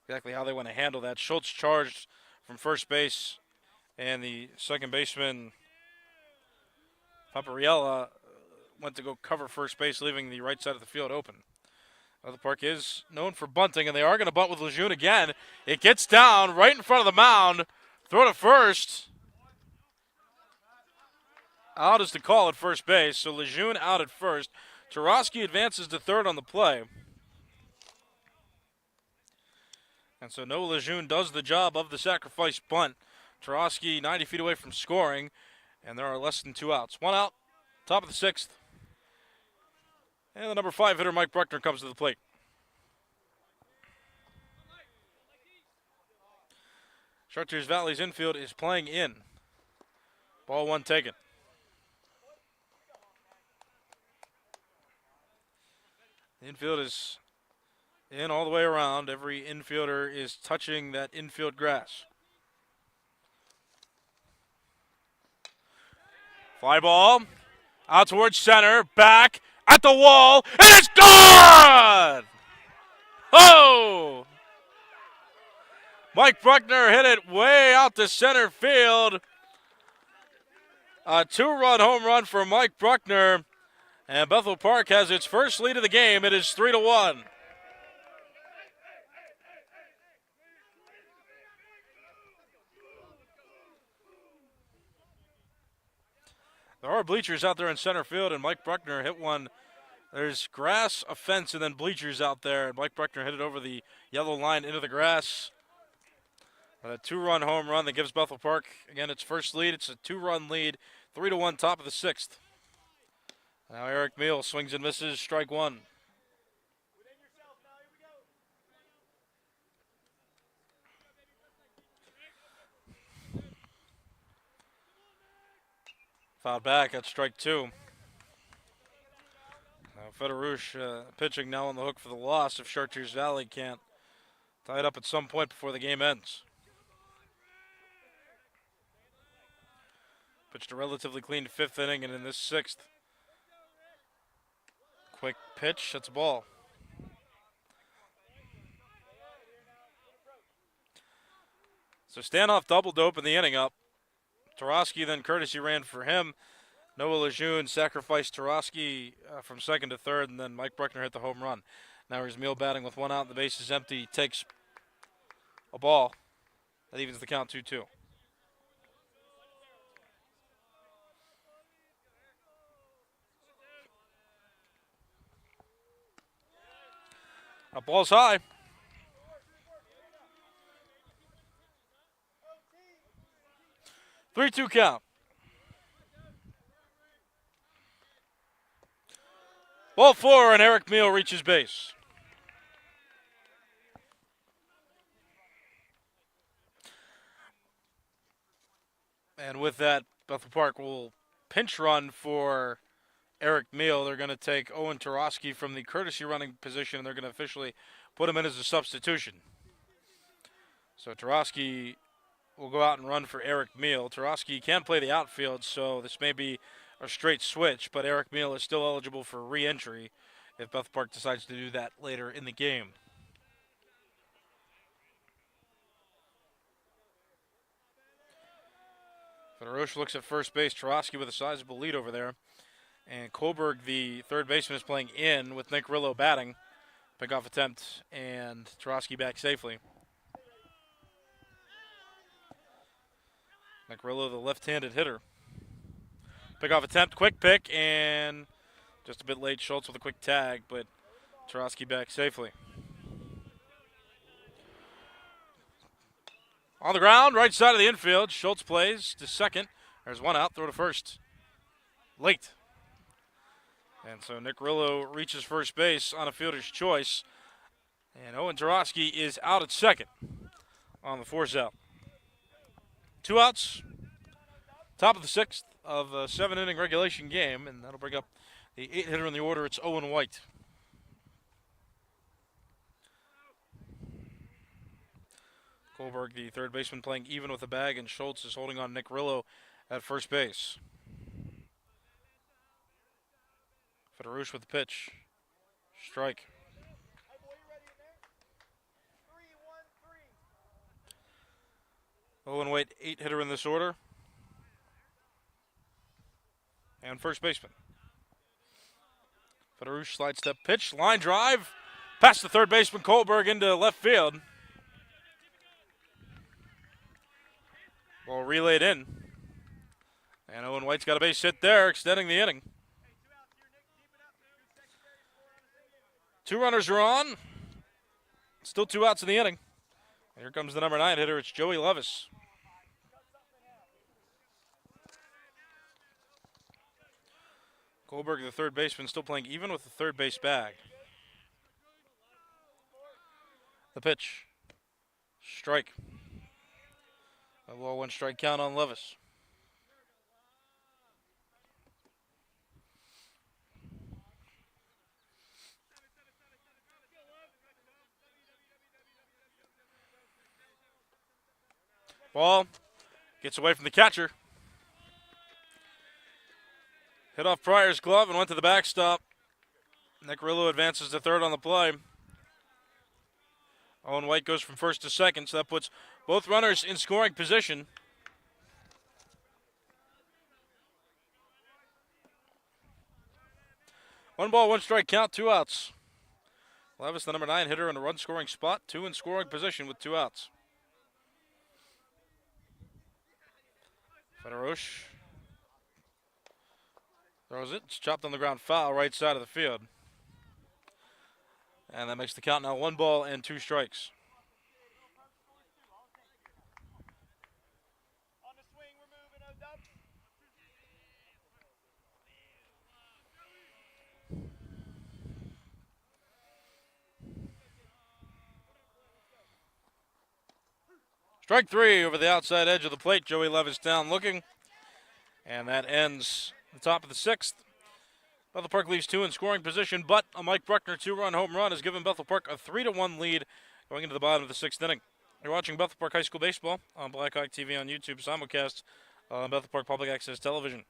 [SPEAKER 1] exactly how they want to handle that. Schultz charged from first base, and the second baseman, Papariella, went to go cover first base, leaving the right side of the field open. The park is known for bunting, and they are going to bunt with Lejeune again. It gets down right in front of the mound. Throw to first. Out is the call at first base, so Lejeune out at first. Tarosky advances to third on the play. And so Noah Lejeune does the job of the sacrifice bunt. Tarosky 90 feet away from scoring, and there are less than 2 outs. 1 out, top of the 6th. And the number 5 hitter, Mike Bruckner, comes to the plate. Chartiers Valley's infield is playing in. Ball 1 taken. The infield is in all the way around. Every infielder is touching that infield grass. Fly ball. Out towards center. Back. At the wall. And it's gone! Oh! Mike Bruckner hit it way out to center field. A 2-run home run for Mike Bruckner. And Bethel Park has its first lead of the game. It is 3-1. There are bleachers out there in center field, and Mike Bruckner hit one. There's grass, a fence, and then bleachers out there. And Mike Bruckner hit it over the yellow line into the grass. A 2-run home run that gives Bethel Park, again, its first lead. It's a 2-run lead, 3-1, top of the 6th. Now Eric Meal swings and misses, strike 1. Fouled back at strike 2. Federoche pitching now on the hook for the loss if Chartiers Valley can't tie it up at some point before the game ends. Pitched a relatively clean 5th inning, and in this 6th, quick pitch, that's a ball. So Stanoff doubled to open the inning up. Tarosky then courtesy ran for him. Noah Lejeune sacrificed Tarosky from second to third, and then Mike Bruckner hit the home run. Now here's Meal batting with 1 out. The base is empty. Takes a ball. That evens the count 2-2. Now ball's high. Three-two count. Ball 4, and Eric Meal reaches base. And with that, Bethel Park will pinch run for Eric Meal. They're going to take Owen Tarosky from the courtesy running position, and they're going to officially put him in as a substitution. So Tarosky will go out and run for Eric Meal. Tarosky can play the outfield, so this may be a straight switch, but Eric Meal is still eligible for re-entry if Bethel Park decides to do that later in the game. Federoche looks at first base. Tarosky with a sizable lead over there. And Kohlberg, the third baseman, is playing in with Nick Rillo batting. Pickoff attempt, and Tarosky back safely. Nick Rillo, the left-handed hitter. Pickoff attempt, quick pick, and just a bit late. Schultz with a quick tag, but Tarosky back safely. On the ground, right side of the infield. Schultz plays to second. There's 1 out, throw to first. Late. And so Nick Rillo reaches first base on a fielder's choice. And Owen Tarosky is out at second on the force out. 2 outs, top of the 6th of a 7-inning regulation game, and that'll bring up the 8-hitter in the order. It's Owen White. Kohlberg, the third baseman, playing even with the bag, and Schultz is holding on Nick Rillo at first base. Federush with the pitch. Strike. Owen White, 8-hitter in this order. And first baseman. Federush slide step pitch, line drive, past the third baseman Kohlberg into left field. Ball relayed in. And Owen White's got a base hit there, extending the inning. 2 runners are on. Still 2 outs in the inning. And here comes the number 9 hitter. It's Joey Levis. Kohlberg, the third baseman, still playing even with the third base bag. The pitch. Strike. A low 1 strike count on Levis. Ball gets away from the catcher. Hit off Pryor's glove and went to the backstop. Nick Rillo advances to third on the play. Owen White goes from first to second, so that puts both runners in scoring position. One ball, 1 strike count, 2 outs. Levis, the number 9 hitter, in a run-scoring spot, 2 in scoring position with 2 outs. Federush throws it. It's chopped on the ground foul, right side of the field. And that makes the count now 1 ball and 2 strikes. Strike 3 over the outside edge of the plate. Joey Levis down looking. And that ends the top of the 6th. Bethel Park leaves 2 in scoring position, but a Mike Bruckner 2-run home run has given Bethel Park a 3-1 lead going into the bottom of the 6th inning. You're watching Bethel Park High School Baseball on Blackhawk TV on YouTube, simulcast on Bethel Park Public Access Television.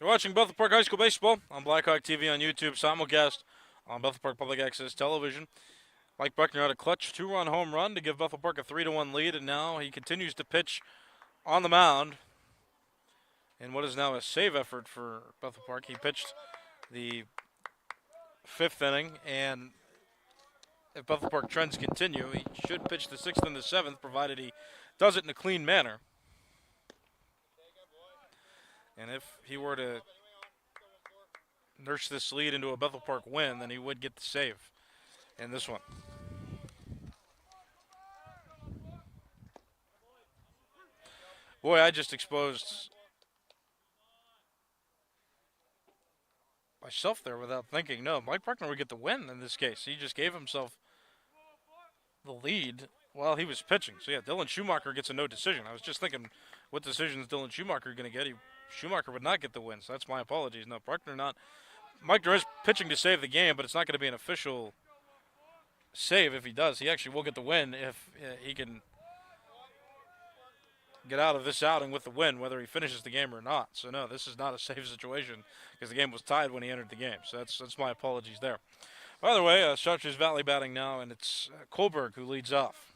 [SPEAKER 1] You're watching Bethel Park High School Baseball on Blackhawk TV on YouTube, simulcast on Bethel Park Public Access Television. Mike Bruckner had a clutch 2-run home run to give Bethel Park a 3-1 lead, and now he continues to pitch on the mound in what is now a save effort for Bethel Park. He pitched the 5th inning, and if Bethel Park trends continue, he should pitch the 6th and the 7th, provided he does it in a clean manner. And if he were to nurse this lead into a Bethel Park win, then he would get the save in this one. Boy, I just exposed myself there without thinking. No, Mike Bruckner would get the win in this case. He just gave himself the lead while he was pitching. So, yeah, Dylan Schumacher gets a no decision. I was just thinking, what decision is Dylan Schumacher going to get? Schumacher would not get the win, so that's my apologies. No, Bruckner not. Mike is pitching to save the game, but it's not going to be an official save if he does. He actually will get the win if he can get out of this outing with the win, whether he finishes the game or not. So no, this is not a safe situation because the game was tied when he entered the game. So that's my apologies there. By the way, Chartiers Valley batting now, and it's Kohlberg who leads off.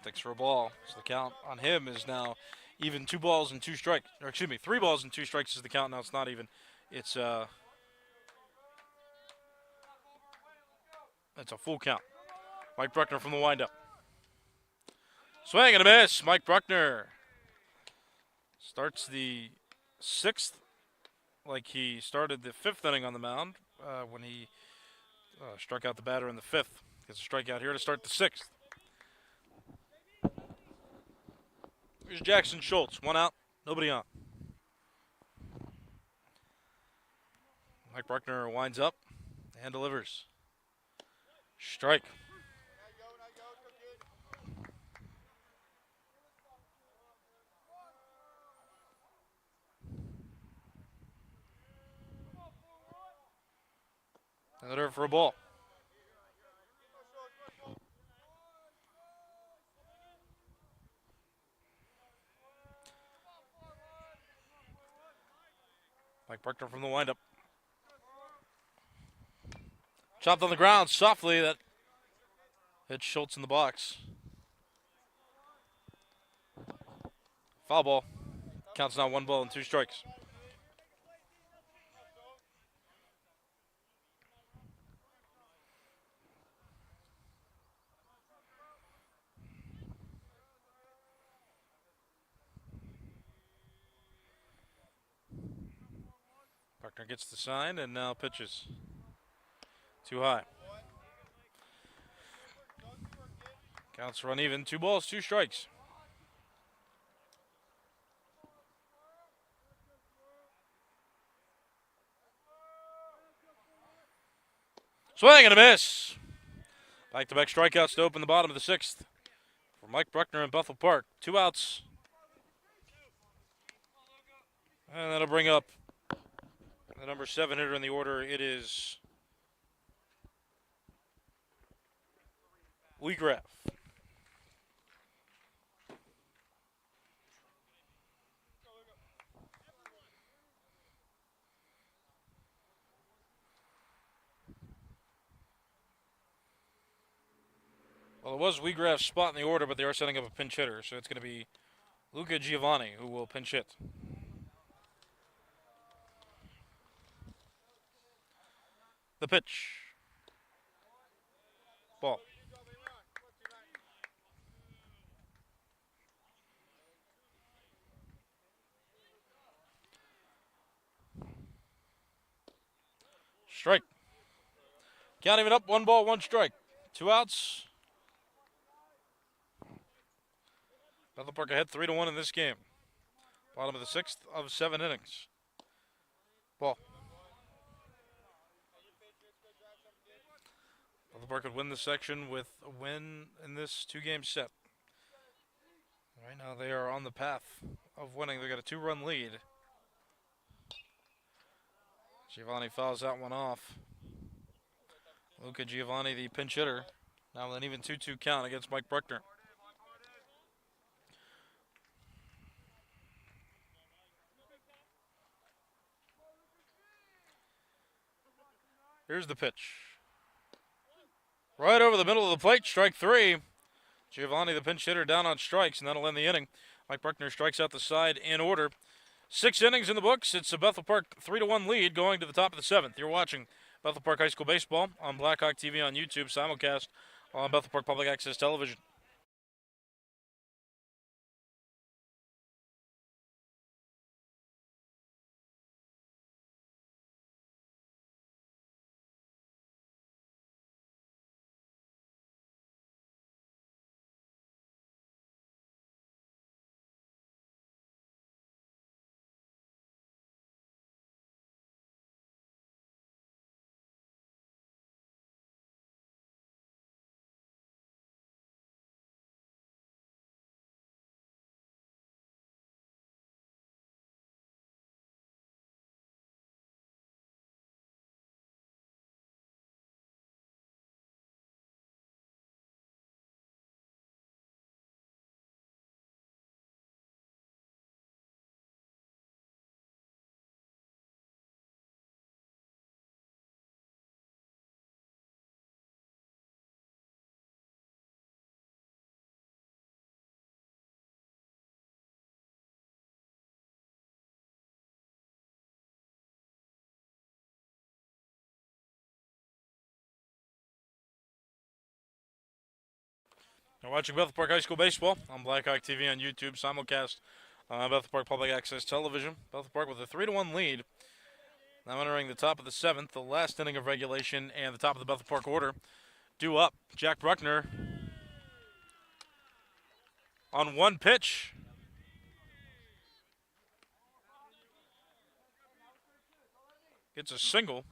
[SPEAKER 1] Takes for a ball. So the count on him is now even 2 balls and 2 strikes. Or excuse me, 3 balls and 2 strikes is the count. Now it's not even. It's a full count. Mike Bruckner from the windup. Swing and a miss. Mike Bruckner starts the 6th like he started the 5th inning on the mound when he struck out the batter in the 5th. Gets a strikeout here to start the 6th. Here's Jackson Schultz. 1 out, nobody on. Mike Bruckner winds up and delivers. Strike. Another for a ball. Mike Bruckner from the windup. Chopped on the ground softly. That hits Schultz in the box. Foul ball. Counts now 1 ball and 2 strikes. Bruckner gets the sign and now pitches. Too high. Counts run even. 2 balls, 2 strikes. Swing and a miss. Back-to-back strikeouts to open the bottom of the 6th for Mike Bruckner in Bethel Park. 2 outs. And that'll bring up the number 7 hitter in the order. It is Wheatgrass. Well, it was Wheatgrass' spot in the order, but they are setting up a pinch hitter, so it's going to be Luca Giovanni who will pinch hit. The pitch. Ball. Strike. Count even up. 1 ball, 1 strike. 2 outs. Bethel Park ahead 3-1 in this game. Bottom of the 6th of 7 innings. Ball. Bethel Park could win this section with a win in this 2-game set. Right now they are on the path of winning. They got a 2-run lead. Giovanni fouls that one off. Luca Giovanni, the pinch hitter. Now with an even 2-2 count against Mike Bruckner. Here's the pitch. Right over the middle of the plate, strike 3. Giovanni, the pinch hitter, down on strikes, and that'll end the inning. Mike Bruckner strikes out the side in order. 6 innings in the books. It's a Bethel Park 3-1 lead going to the top of the 7th. You're watching Bethel Park High School Baseball on Blackhawk TV on YouTube, simulcast on Bethel Park Public Access Television. You're watching Bethel Park High School Baseball on Black Hawk TV on YouTube, simulcast on Bethel Park Public Access Television. Bethel Park with a 3-1 lead. Now entering the top of the 7th, the last inning of regulation, and the top of the Bethel Park order. Due up, Jack Bruckner on one pitch. Gets a single.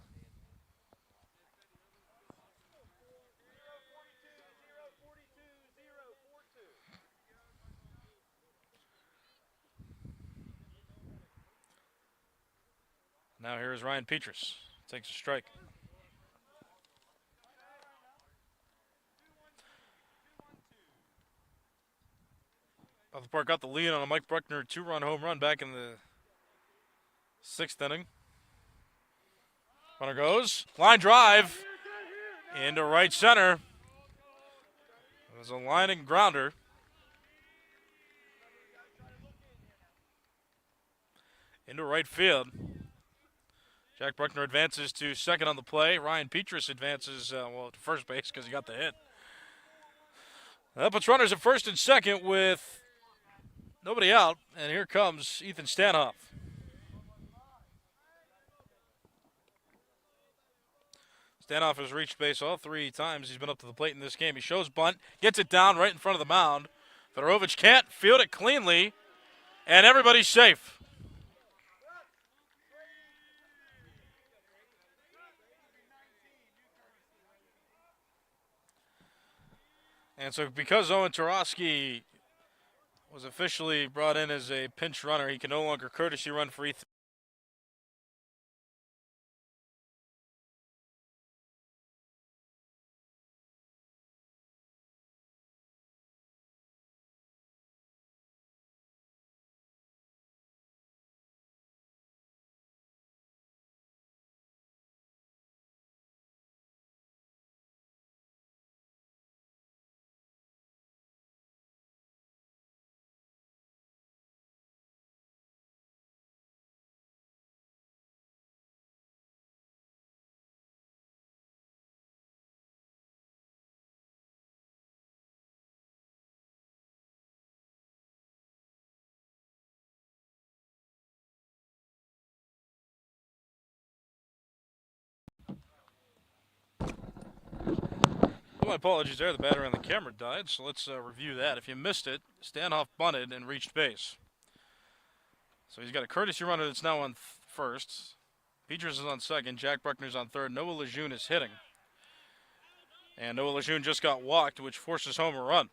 [SPEAKER 1] Now here's Ryan Petrus. Takes a strike. Bethel Park got the lead on a Mike Bruckner 2-run home run back in the 6th inning. Runner goes. Line drive into right center. It was a lining grounder. Into right field. Jack Bruckner advances to second on the play. Ryan Petrus advances, to first base because he got the hit. That puts runners at first and second with nobody out. And here comes Ethan Stanhoff. Stanhoff has reached base all 3 times he's been up to the plate in this game. He shows bunt, gets it down right in front of the mound. Fedorovich can't field it cleanly, and everybody's safe. And so because Owen Tarosky was officially brought in as a pinch runner, he can no longer courtesy run for Ethan. My apologies there, the batter on the camera died, so let's review that. If you missed it, Stanhoff bunted and reached base. So he's got a courtesy runner that's now on first. Petrus is on second, Jack Bruckner's on third, Noah Lejeune is hitting. And Noah Lejeune just got walked, which forces home a run.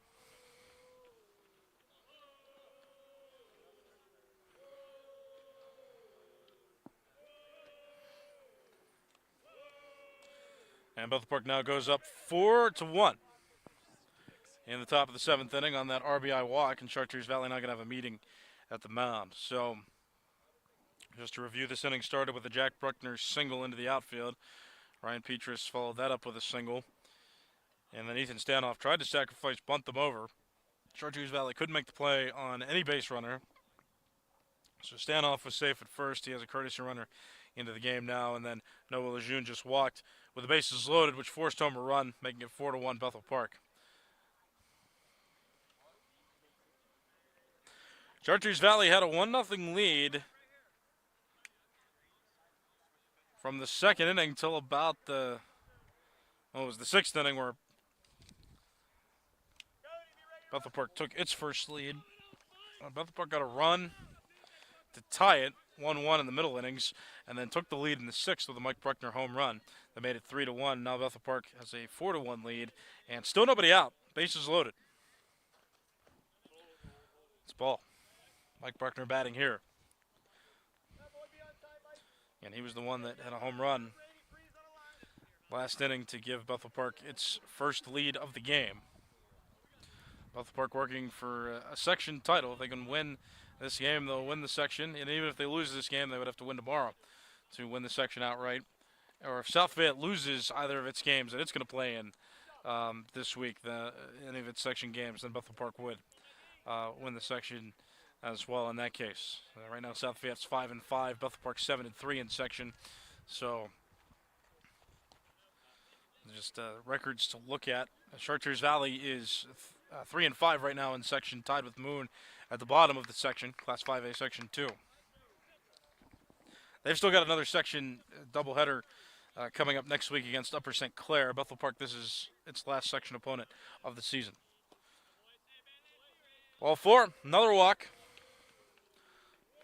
[SPEAKER 1] And Bethel Park now goes up 4-1 in the top of the 7th inning on that RBI walk, and Chartiers Valley not going to have a meeting at the mound. So just to review, this inning started with a Jack Bruckner single into the outfield. Ryan Petrus followed that up with a single. And then Ethan Stanhoff tried to sacrifice, bunt them over. Chartiers Valley couldn't make the play on any base runner. So Stanhoff was safe at first. He has a courtesy runner into the game now, and then Noah Lejeune just walked with the bases loaded, which forced home a run, making it 4-1 Bethel Park. Chartiers Valley had a 1-0 lead from the 2nd inning till about it was the 6th inning where Bethel Park took its first lead. Bethel Park got a run to tie it 1-1 in the middle innings, and then took the lead in the 6th with a Mike Bruckner home run that made it 3-1. Now Bethel Park has a 4-1 lead, and still nobody out. Bases loaded. It's ball. Mike Bruckner batting here. And he was the one that had a home run last inning to give Bethel Park its first lead of the game. Bethel Park working for a section title. If they can win this game, they'll win the section, and even if they lose this game, they would have to win tomorrow to win the section outright. Or if South Fayette loses either of its games that it's going to play in this week, any of its section games, then Bethel Park would win the section as well in that case. Right now, South Fayette's 5-5, Bethel Park 7-3 in section. So just records to look at. Chartiers Valley is 3 and 5 right now in section, tied with Moon at the bottom of the section, Class 5A Section 2. They've still got another section doubleheader coming up next week against Upper St. Clair. Bethel Park, this is its last section opponent of the season. Ball 4, another walk.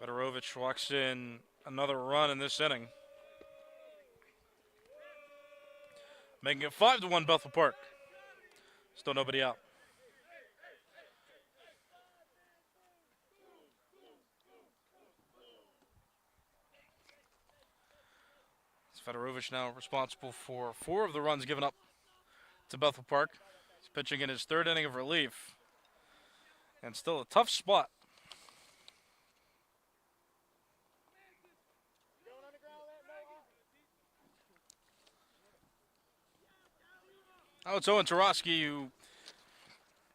[SPEAKER 1] Fedorovich walks in another run in this inning, making it 5-1 Bethel Park. Still nobody out. Fedorovich now responsible for 4 of the runs given up to Bethel Park. He's pitching in his 3rd inning of relief. And still a tough spot. Now it's Owen Tarosky, who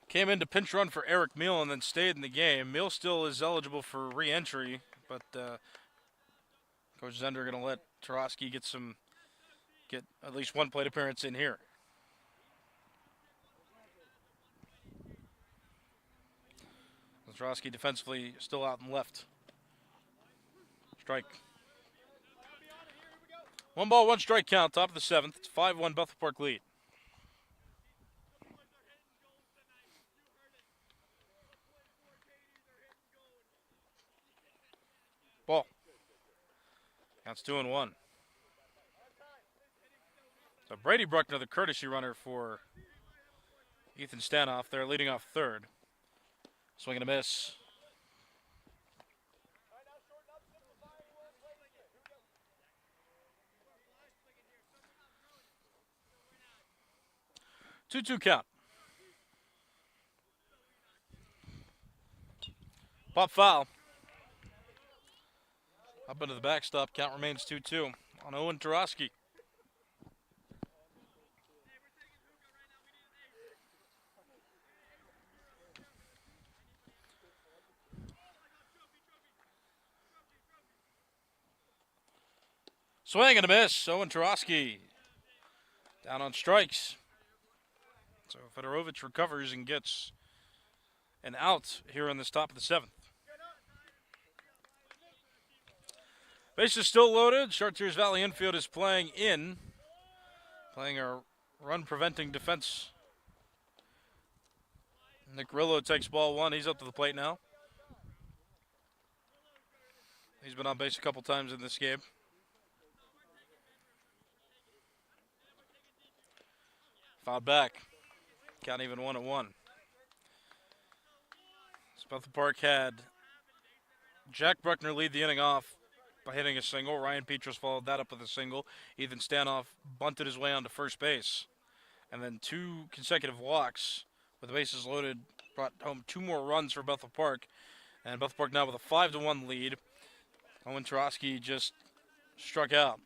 [SPEAKER 1] came in to pinch run for Eric Meal and then stayed in the game. Meal still is eligible for re-entry, but Coach Zender going to let Tarosky get at least one plate appearance in here. Tarosky defensively still out and left. Strike. 1 ball, 1 strike count, top of the 7th. It's 5-1 Bethel Park lead. Ball. Counts 2-1. So Brady Bruckner, the courtesy runner for Ethan Stanoff, there leading off 3rd. Swing and a miss. Two count. Pop foul. Up into the backstop. Count remains 2-2 on Owen Tarosky. Swing and a miss. Owen Tarosky down on strikes. So Fedorovich recovers and gets an out here in this top of the 7th. Base is still loaded. Chartiers Valley infield is playing our run-preventing defense. Nick Rillo takes ball 1. He's up to the plate now. He's been on base a couple times in this game. Fouled back. Count even 1-1. So Bethel Park had Jack Bruckner lead the inning off by hitting a single. Ryan Petros followed that up with a single. Ethan Stanoff bunted his way onto first base. And then 2 consecutive walks with the bases loaded brought home 2 more runs for Bethel Park. And Bethel Park now with a 5-1 lead. Owen Tarosky just struck out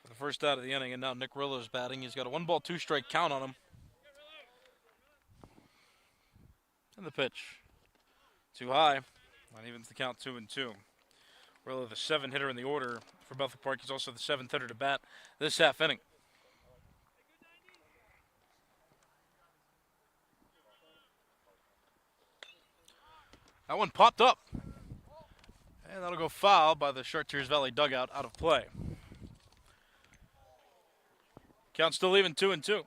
[SPEAKER 1] for the first out of the inning, and now Nick Rillo's batting. He's got a 1 ball, 2 strike count on him. And the pitch. Too high. That evens the count 2-2. Rillo, the 7th hitter in the order for Bethel Park. He's also the 7th hitter to bat this half inning. That one popped up. And that'll go foul by the Chartiers Valley dugout, out of play. Count still even 2-2.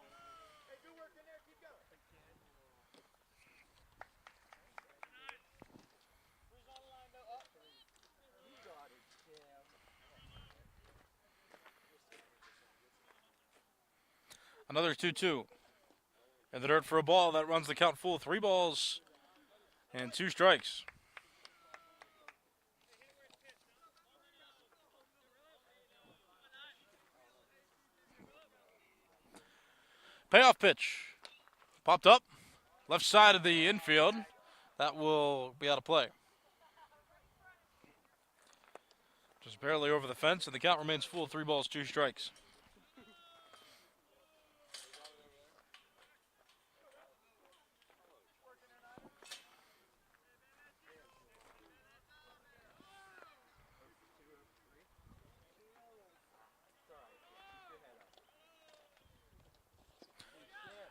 [SPEAKER 1] Another 2-2. In the dirt for a ball. That runs the count full. 3 balls and 2 strikes. Payoff pitch. Popped up. Left side of the infield. That will be out of play. Just barely over the fence, and the count remains full. 3 balls, 2 strikes.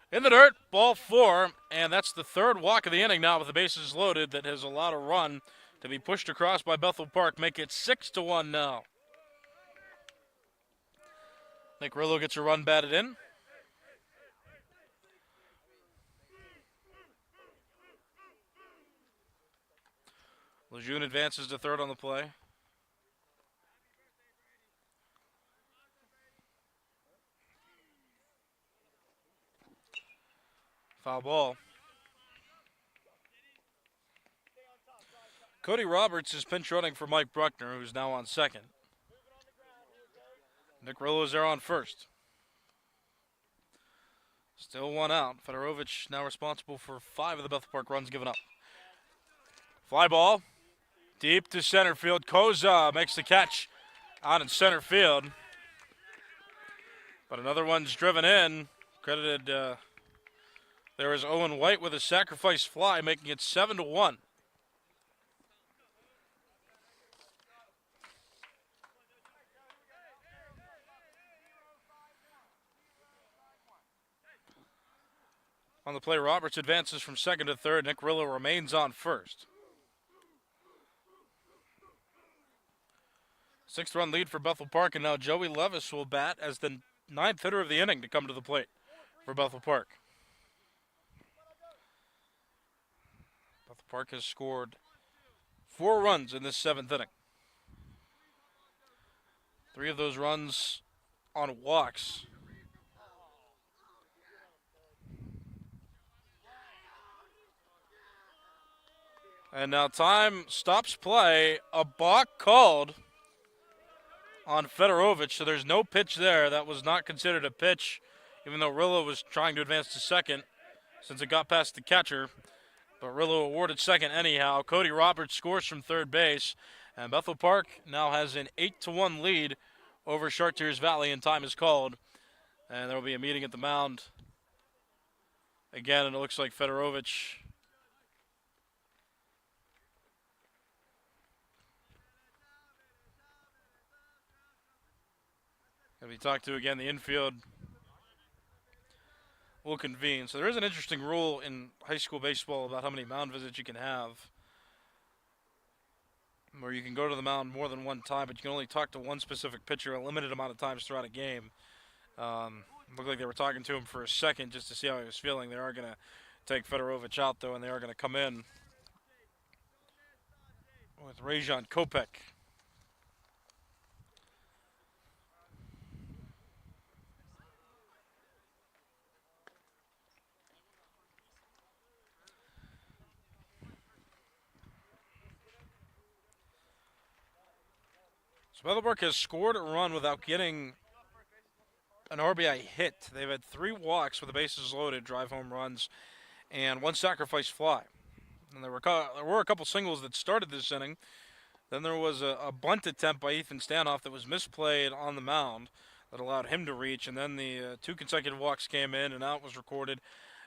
[SPEAKER 1] In the dirt, ball 4, and that's the third walk of the inning now with the bases loaded that has allowed a run to be pushed across by Bethel Park, make it 6-1 now. Nick Rillo gets a run batted in. Lejeune advances to third on the play. Foul ball. Cody Roberts is pinch running for Mike Bruckner, who's now on second. Nick Rillo is there on first. Still one out. Fedorovich now responsible for 5 of the Bethel Park runs given up. Fly ball. Deep to center field. Koza makes the catch out in center field. But another one's driven in. Credited there is Owen White with a sacrifice fly, making it 7-1. On the play, Roberts advances from second to third. Nick Rillo remains on first. 6th-run lead for Bethel Park, and now Joey Levis will bat as the 9th hitter of the inning to come to the plate for Bethel Park. Bethel Park has scored 4 runs in this 7th inning. 3 of those runs on walks. And now time stops play. A balk called on Fedorovich, so there's no pitch there. That was not considered a pitch, even though Rillo was trying to advance to second since it got past the catcher. But Rillo awarded second anyhow. Cody Roberts scores from third base, and Bethel Park now has an 8-1 lead over Chartiers Valley, and time is called. And there will be a meeting at the mound again, and it looks like Fedorovich going to be talked to again. The infield will convene. So there is an interesting rule in high school baseball about how many mound visits you can have, where you can go to the mound more than one time, but you can only talk to one specific pitcher a limited amount of times throughout a game. Looked like they were talking to him for a second just to see how he was feeling. They are going to take Fedorovich out, though, and they are going to come in with Rajon Kopech. So Bethel Park has scored a run without getting an RBI hit. They've had 3 walks with the bases loaded, drive home runs, and 1 sacrifice fly. And there were a couple singles that started this inning. Then there was a bunt attempt by Ethan Stanoff that was misplayed on the mound that allowed him to reach. And then the 2 consecutive walks came in, and out was recorded.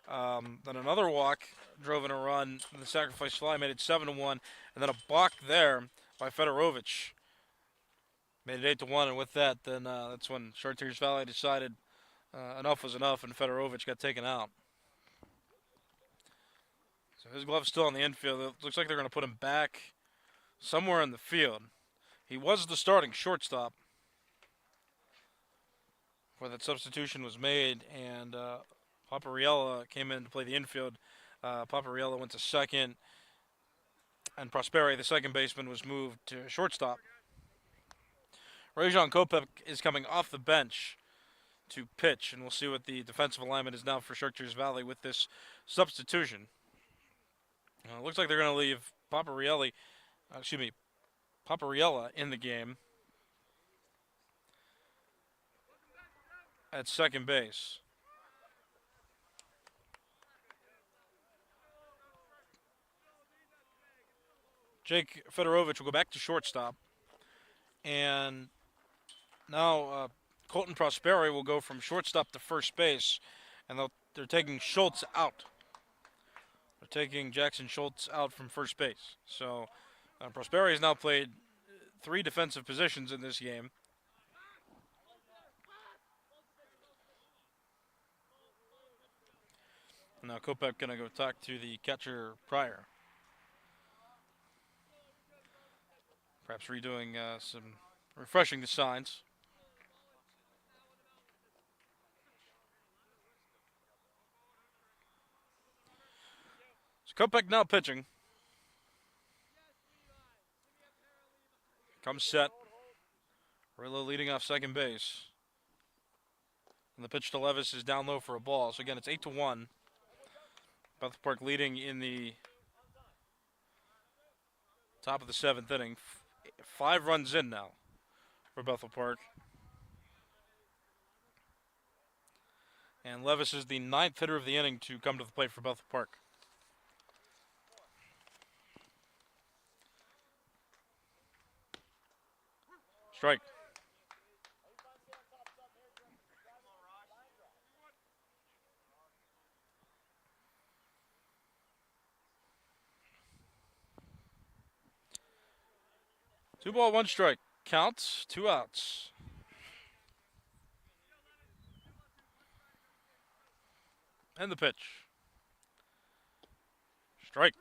[SPEAKER 1] Then another walk drove in a run. The sacrifice fly made it 7-1. And then a balk there by Fedorovich made it 8-1, and with that, then that's when Chartiers Valley decided enough was enough, and Fedorovich got taken out. So his glove's still on the infield. It looks like they're going to put him back somewhere in the field. He was the starting shortstop where that substitution was made, and Papariella came in to play the infield. Papariella went to second, and Prosperi, the second baseman, was moved to shortstop. Rajon Kopech is coming off the bench to pitch, and we'll see what the defensive alignment is now for Chartiers Valley with this substitution. It looks like they're going to leave Papariella in the game at second base. Jake Fedorovich will go back to shortstop, and now Colton Prosperi will go from shortstop to first base, and they're taking Schultz out. They're taking Jackson Schultz out from first base. So Prosperi has now played 3 defensive positions in this game. Now Kopech going to go talk to the catcher Pryor. Perhaps redoing some refreshing the signs. So Kopech now pitching. Comes set. Rillo leading off second base. And the pitch to Levis is down low for a ball. So again, it's 8-1. Bethel Park leading in the top of the 7th inning. 5 runs in now for Bethel Park. And Levis is the 9th hitter of the inning to come to the plate for Bethel Park. Strike. Two ball, one strike. Counts, 2 outs. And the pitch. Strike.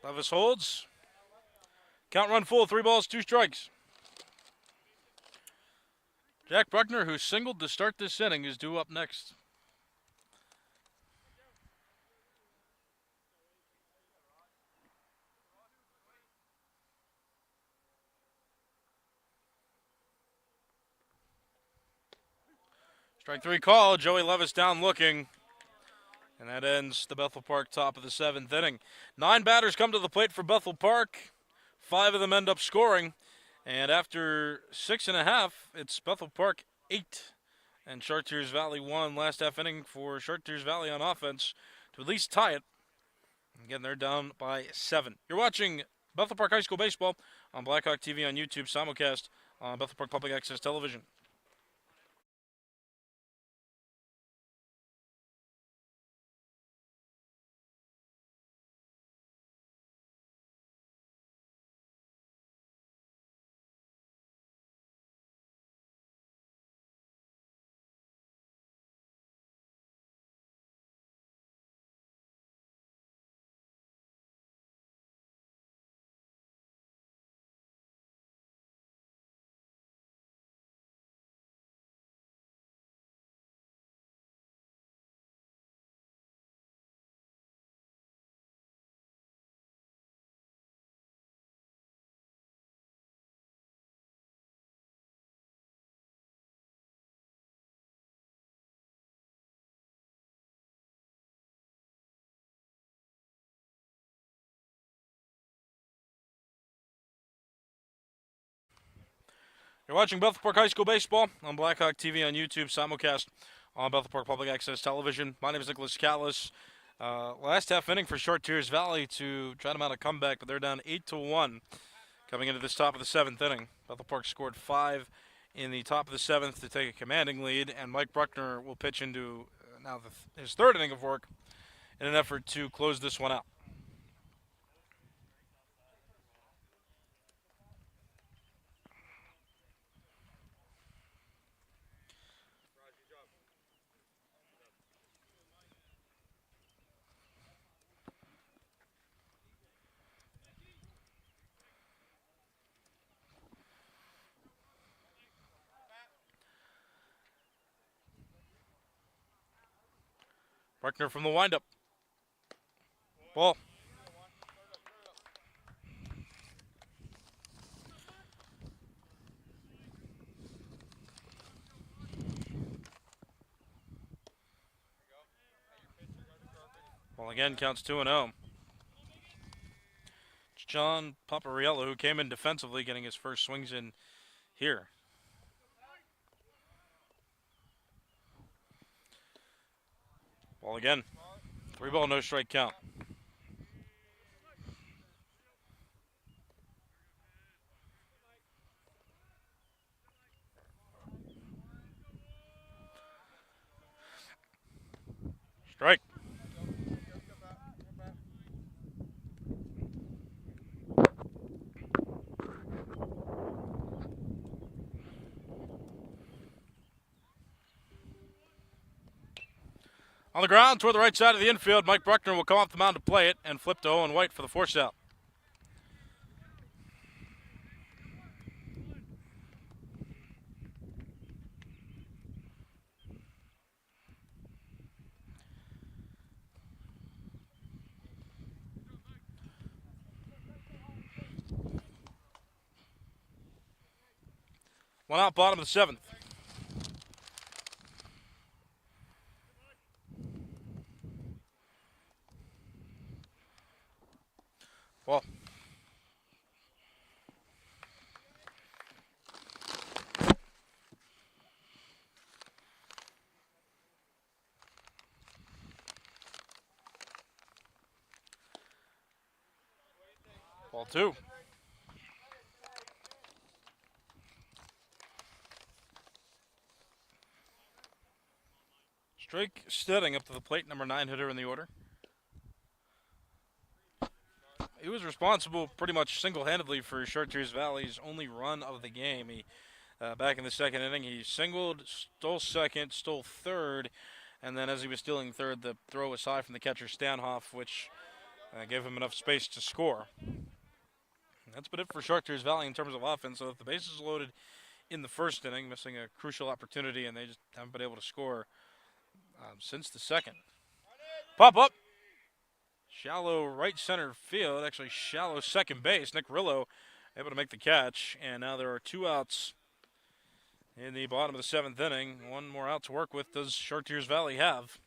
[SPEAKER 1] Levis holds. Count run full, 3 balls, 2 strikes. Jack Bruckner, who singled to start this inning, is due up next. Strike 3 call. Joey Levis down looking. And that ends the Bethel Park top of the 7th inning. 9 batters come to the plate for Bethel Park. 5 of them end up scoring. And after 6.5, it's Bethel Park 8 and Chartiers Valley 1. Last half inning for Chartiers Valley on offense to at least tie it. Again, they're down by 7. You're watching Bethel Park High School Baseball on Blackhawk TV on YouTube, simulcast on Bethel Park Public Access Television. You're watching Bethel Park High School Baseball on Blackhawk TV on YouTube, simulcast on Bethel Park Public Access Television. My name is Nicholas Callis. Last half inning for Chartiers Valley to try to mount a comeback, but they're down 8-1 coming into this top of the 7th inning. Bethel Park scored 5 in the top of the 7th to take a commanding lead, and Mike Bruckner will pitch into now his 3rd inning of work in an effort to close this one out. Bruckner from the windup. Ball. Well, again, counts 2-0. It's John Papariello, who came in defensively, getting his first swings in here. Ball again. 3 ball, no strike count. On the ground toward the right side of the infield, Mike Bruckner will come off the mound to play it and flip to Owen White for the force out. One out, bottom of the 7th. Well, ball 2. Drake Stedding up to the plate, number 9 hitter in the order. He was responsible pretty much single-handedly for Chartiers Valley's only run of the game. He, back in the 2nd inning, he singled, stole 2nd, stole 3rd, and then as he was stealing 3rd, the throw was high from the catcher Stanhoff, which gave him enough space to score. That's been it for Chartiers Valley in terms of offense. So if the bases loaded in the 1st inning, missing a crucial opportunity, and they just haven't been able to score since the 2nd. Pop up. Shallow right center field, actually shallow second base. Nick Rillo able to make the catch, and now there are 2 outs in the bottom of the 7th inning. 1 more out to work with does Chartiers Valley have.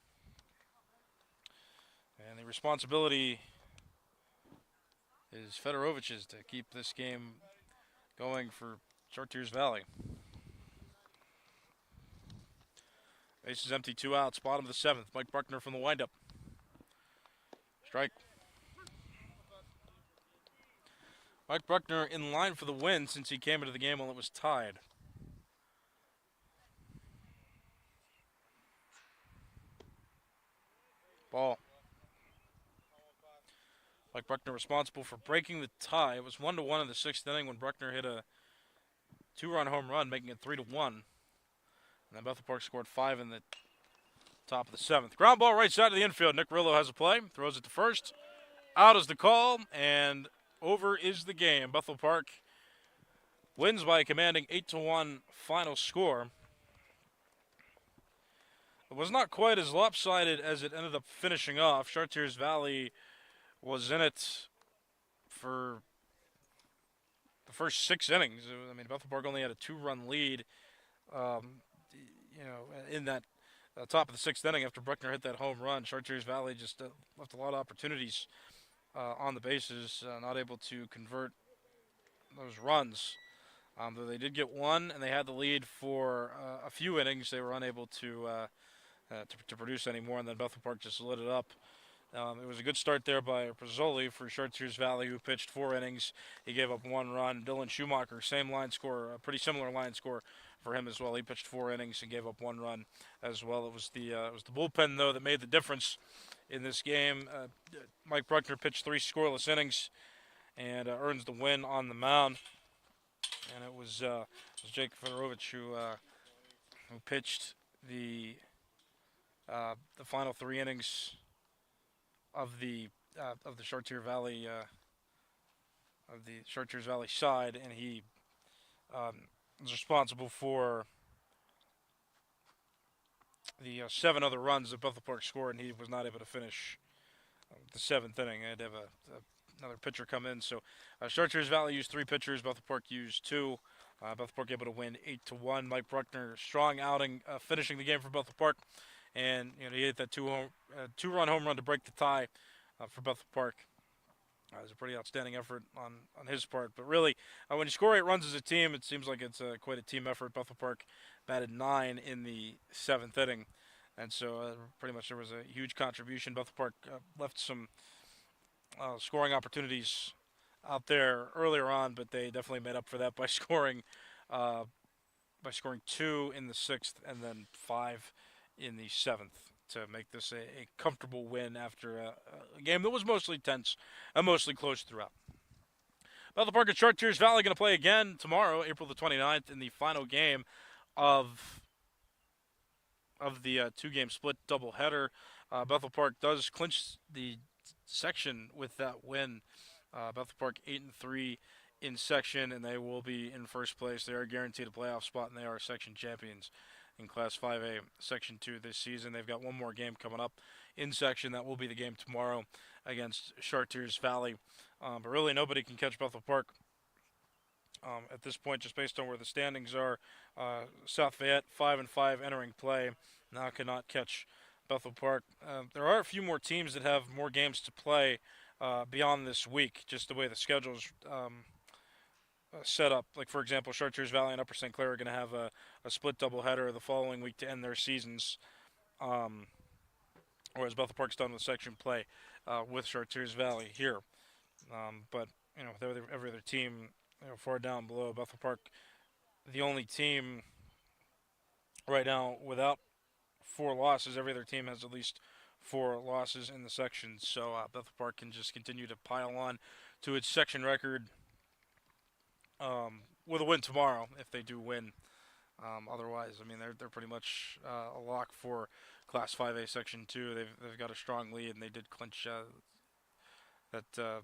[SPEAKER 1] And the responsibility is Fedorovich's to keep this game going for Chartiers Valley. Base is empty, 2 outs, bottom of the 7th. Mike Bruckner from the windup. Strike. Mike Bruckner in line for the win since he came into the game while it was tied. Ball. Mike Bruckner responsible for breaking the tie. It was 1-1 in the 6th inning when Bruckner hit a 2-run home run, making it 3-1. And then Bethel Park scored 5 in the top of the 7th. Ground ball right side of the infield. Nick Rillo has a play. Throws it to first. Out is the call, and over is the game. Bethel Park wins by a commanding 8-1 final score. It was not quite as lopsided as it ended up finishing off. Chartiers Valley was in it for the first 6 innings. I mean, Bethel Park only had a 2-run lead, in that top of the 6th inning after Bruckner hit that home run. Chartiers Valley just left a lot of opportunities on the bases, not able to convert those runs. Though they did get 1, and they had the lead for a few innings, they were unable to produce any more, and then Bethel Park just lit it up. It was a good start there by Brazzoli for Chartiers Valley, who pitched 4 innings. He gave up 1 run. Dylan Schumacher, same line score, a pretty similar line score for him as well. He pitched 4 innings and gave up 1 run as well. It was the bullpen, though, that made the difference in this game. Mike Bruckner pitched 3 scoreless innings and earns the win on the mound. And it was Jake Fedorovich who pitched the final 3 innings of the Chartiers Valley side, and he was responsible for the 7 other runs that Bethel Park scored, and he was not able to finish the 7th inning. I had to have another pitcher come in. So Chartiers Valley used 3 pitchers. Bethel Park used 2. Bethel Park able to win 8-1. Mike Bruckner, strong outing, finishing the game for Bethel Park. And he hit that 2-run home run to break the tie for Bethel Park. It was a pretty outstanding effort on his part. But really, when you score 8 runs as a team, it seems like it's quite a team effort. Bethel Park batted 9 in the 7th inning. And so pretty much there was a huge contribution. Bethel Park left some scoring opportunities out there earlier on, but they definitely made up for that by scoring 2 in the 6th and then 5 in the 7th to make this a comfortable win after a game that was mostly tense and mostly close throughout. Bethel Park and Chartiers Valley going to play again tomorrow, April the 29th, in the final game of the 2-game split doubleheader. Bethel Park does clinch the section with that win. Bethel Park 8-3 in section, and they will be in first place. They are guaranteed a playoff spot, and they are section champions in Class 5A Section 2 this season. They've got one more game coming up in section. That will be the game tomorrow against Chartiers Valley. But really, nobody can catch Bethel Park at this point, just based on where the standings are. South Fayette 5-5 entering play now cannot catch Bethel Park. There are a few more teams that have more games to play beyond this week, just the way the schedule's set up. Like, for example, Chartiers Valley and Upper St. Clair are going to have a split doubleheader the following week to end their seasons, whereas Bethel Park's done with section play with Chartiers Valley here. But, with every other team far down below, Bethel Park, the only team right now without 4 losses. Every other team has at least 4 losses in the section, so Bethel Park can just continue to pile on to its section record with a win tomorrow if they do win. Otherwise, they're pretty much a lock for Class 5A Section 2. They've got a strong lead, and they did clinch that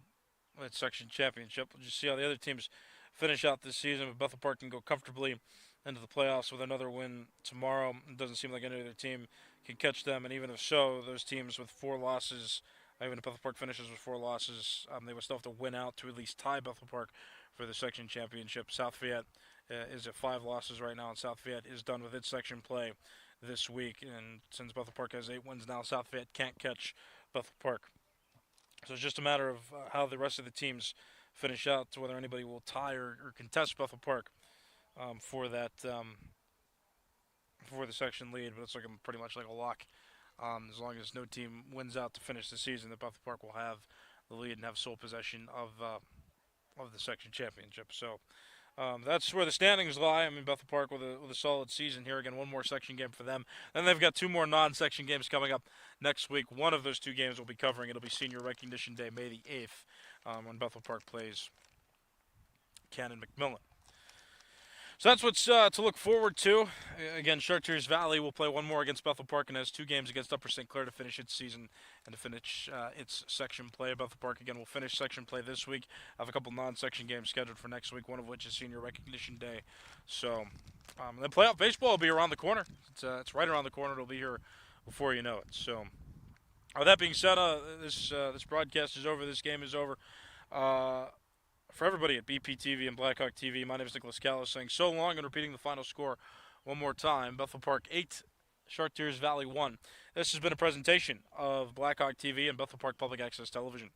[SPEAKER 1] section championship. We'll just see how the other teams finish out this season. But Bethel Park can go comfortably into the playoffs with another win tomorrow. It doesn't seem like any other team can catch them, and even if so, those teams with 4 losses, even if Bethel Park finishes with 4 losses, they would still have to win out to at least tie Bethel Park for the section championship. South Fayette is at 5 losses right now, and South Fayette is done with its section play this week. And since Bethel Park has 8 wins now, South Fayette can't catch Bethel Park. So it's just a matter of how the rest of the teams finish out, to whether anybody will tie or contest Bethel Park for that for the section lead. But it's pretty much like a lock. As long as no team wins out to finish the season, that Bethel Park will have the lead and have sole possession of the section championship. So that's where the standings lie. Bethel Park with a solid season here. Again, one more section game for them. Then they've got 2 more non-section games coming up next week. One of those 2 games we'll be covering. It'll be Senior Recognition Day, May the 8th, when Bethel Park plays Cannon McMillan. So that's what's to look forward to. Again, Chartiers Valley will play one more against Bethel Park and has 2 games against Upper St. Clair to finish its season and to finish its section play. Bethel Park, again, will finish section play this week. I have a couple non-section games scheduled for next week, one of which is Senior Recognition Day. So then playoff baseball will be around the corner. It's right around the corner. It'll be here before you know it. So with that being said, this broadcast is over. This game is over. For everybody at BPTV and Blackhawk TV, my name is Nicholas Callis saying so long and repeating the final score one more time. Bethel Park 8, Chartiers Valley 1. This has been a presentation of Blackhawk TV and Bethel Park Public Access Television.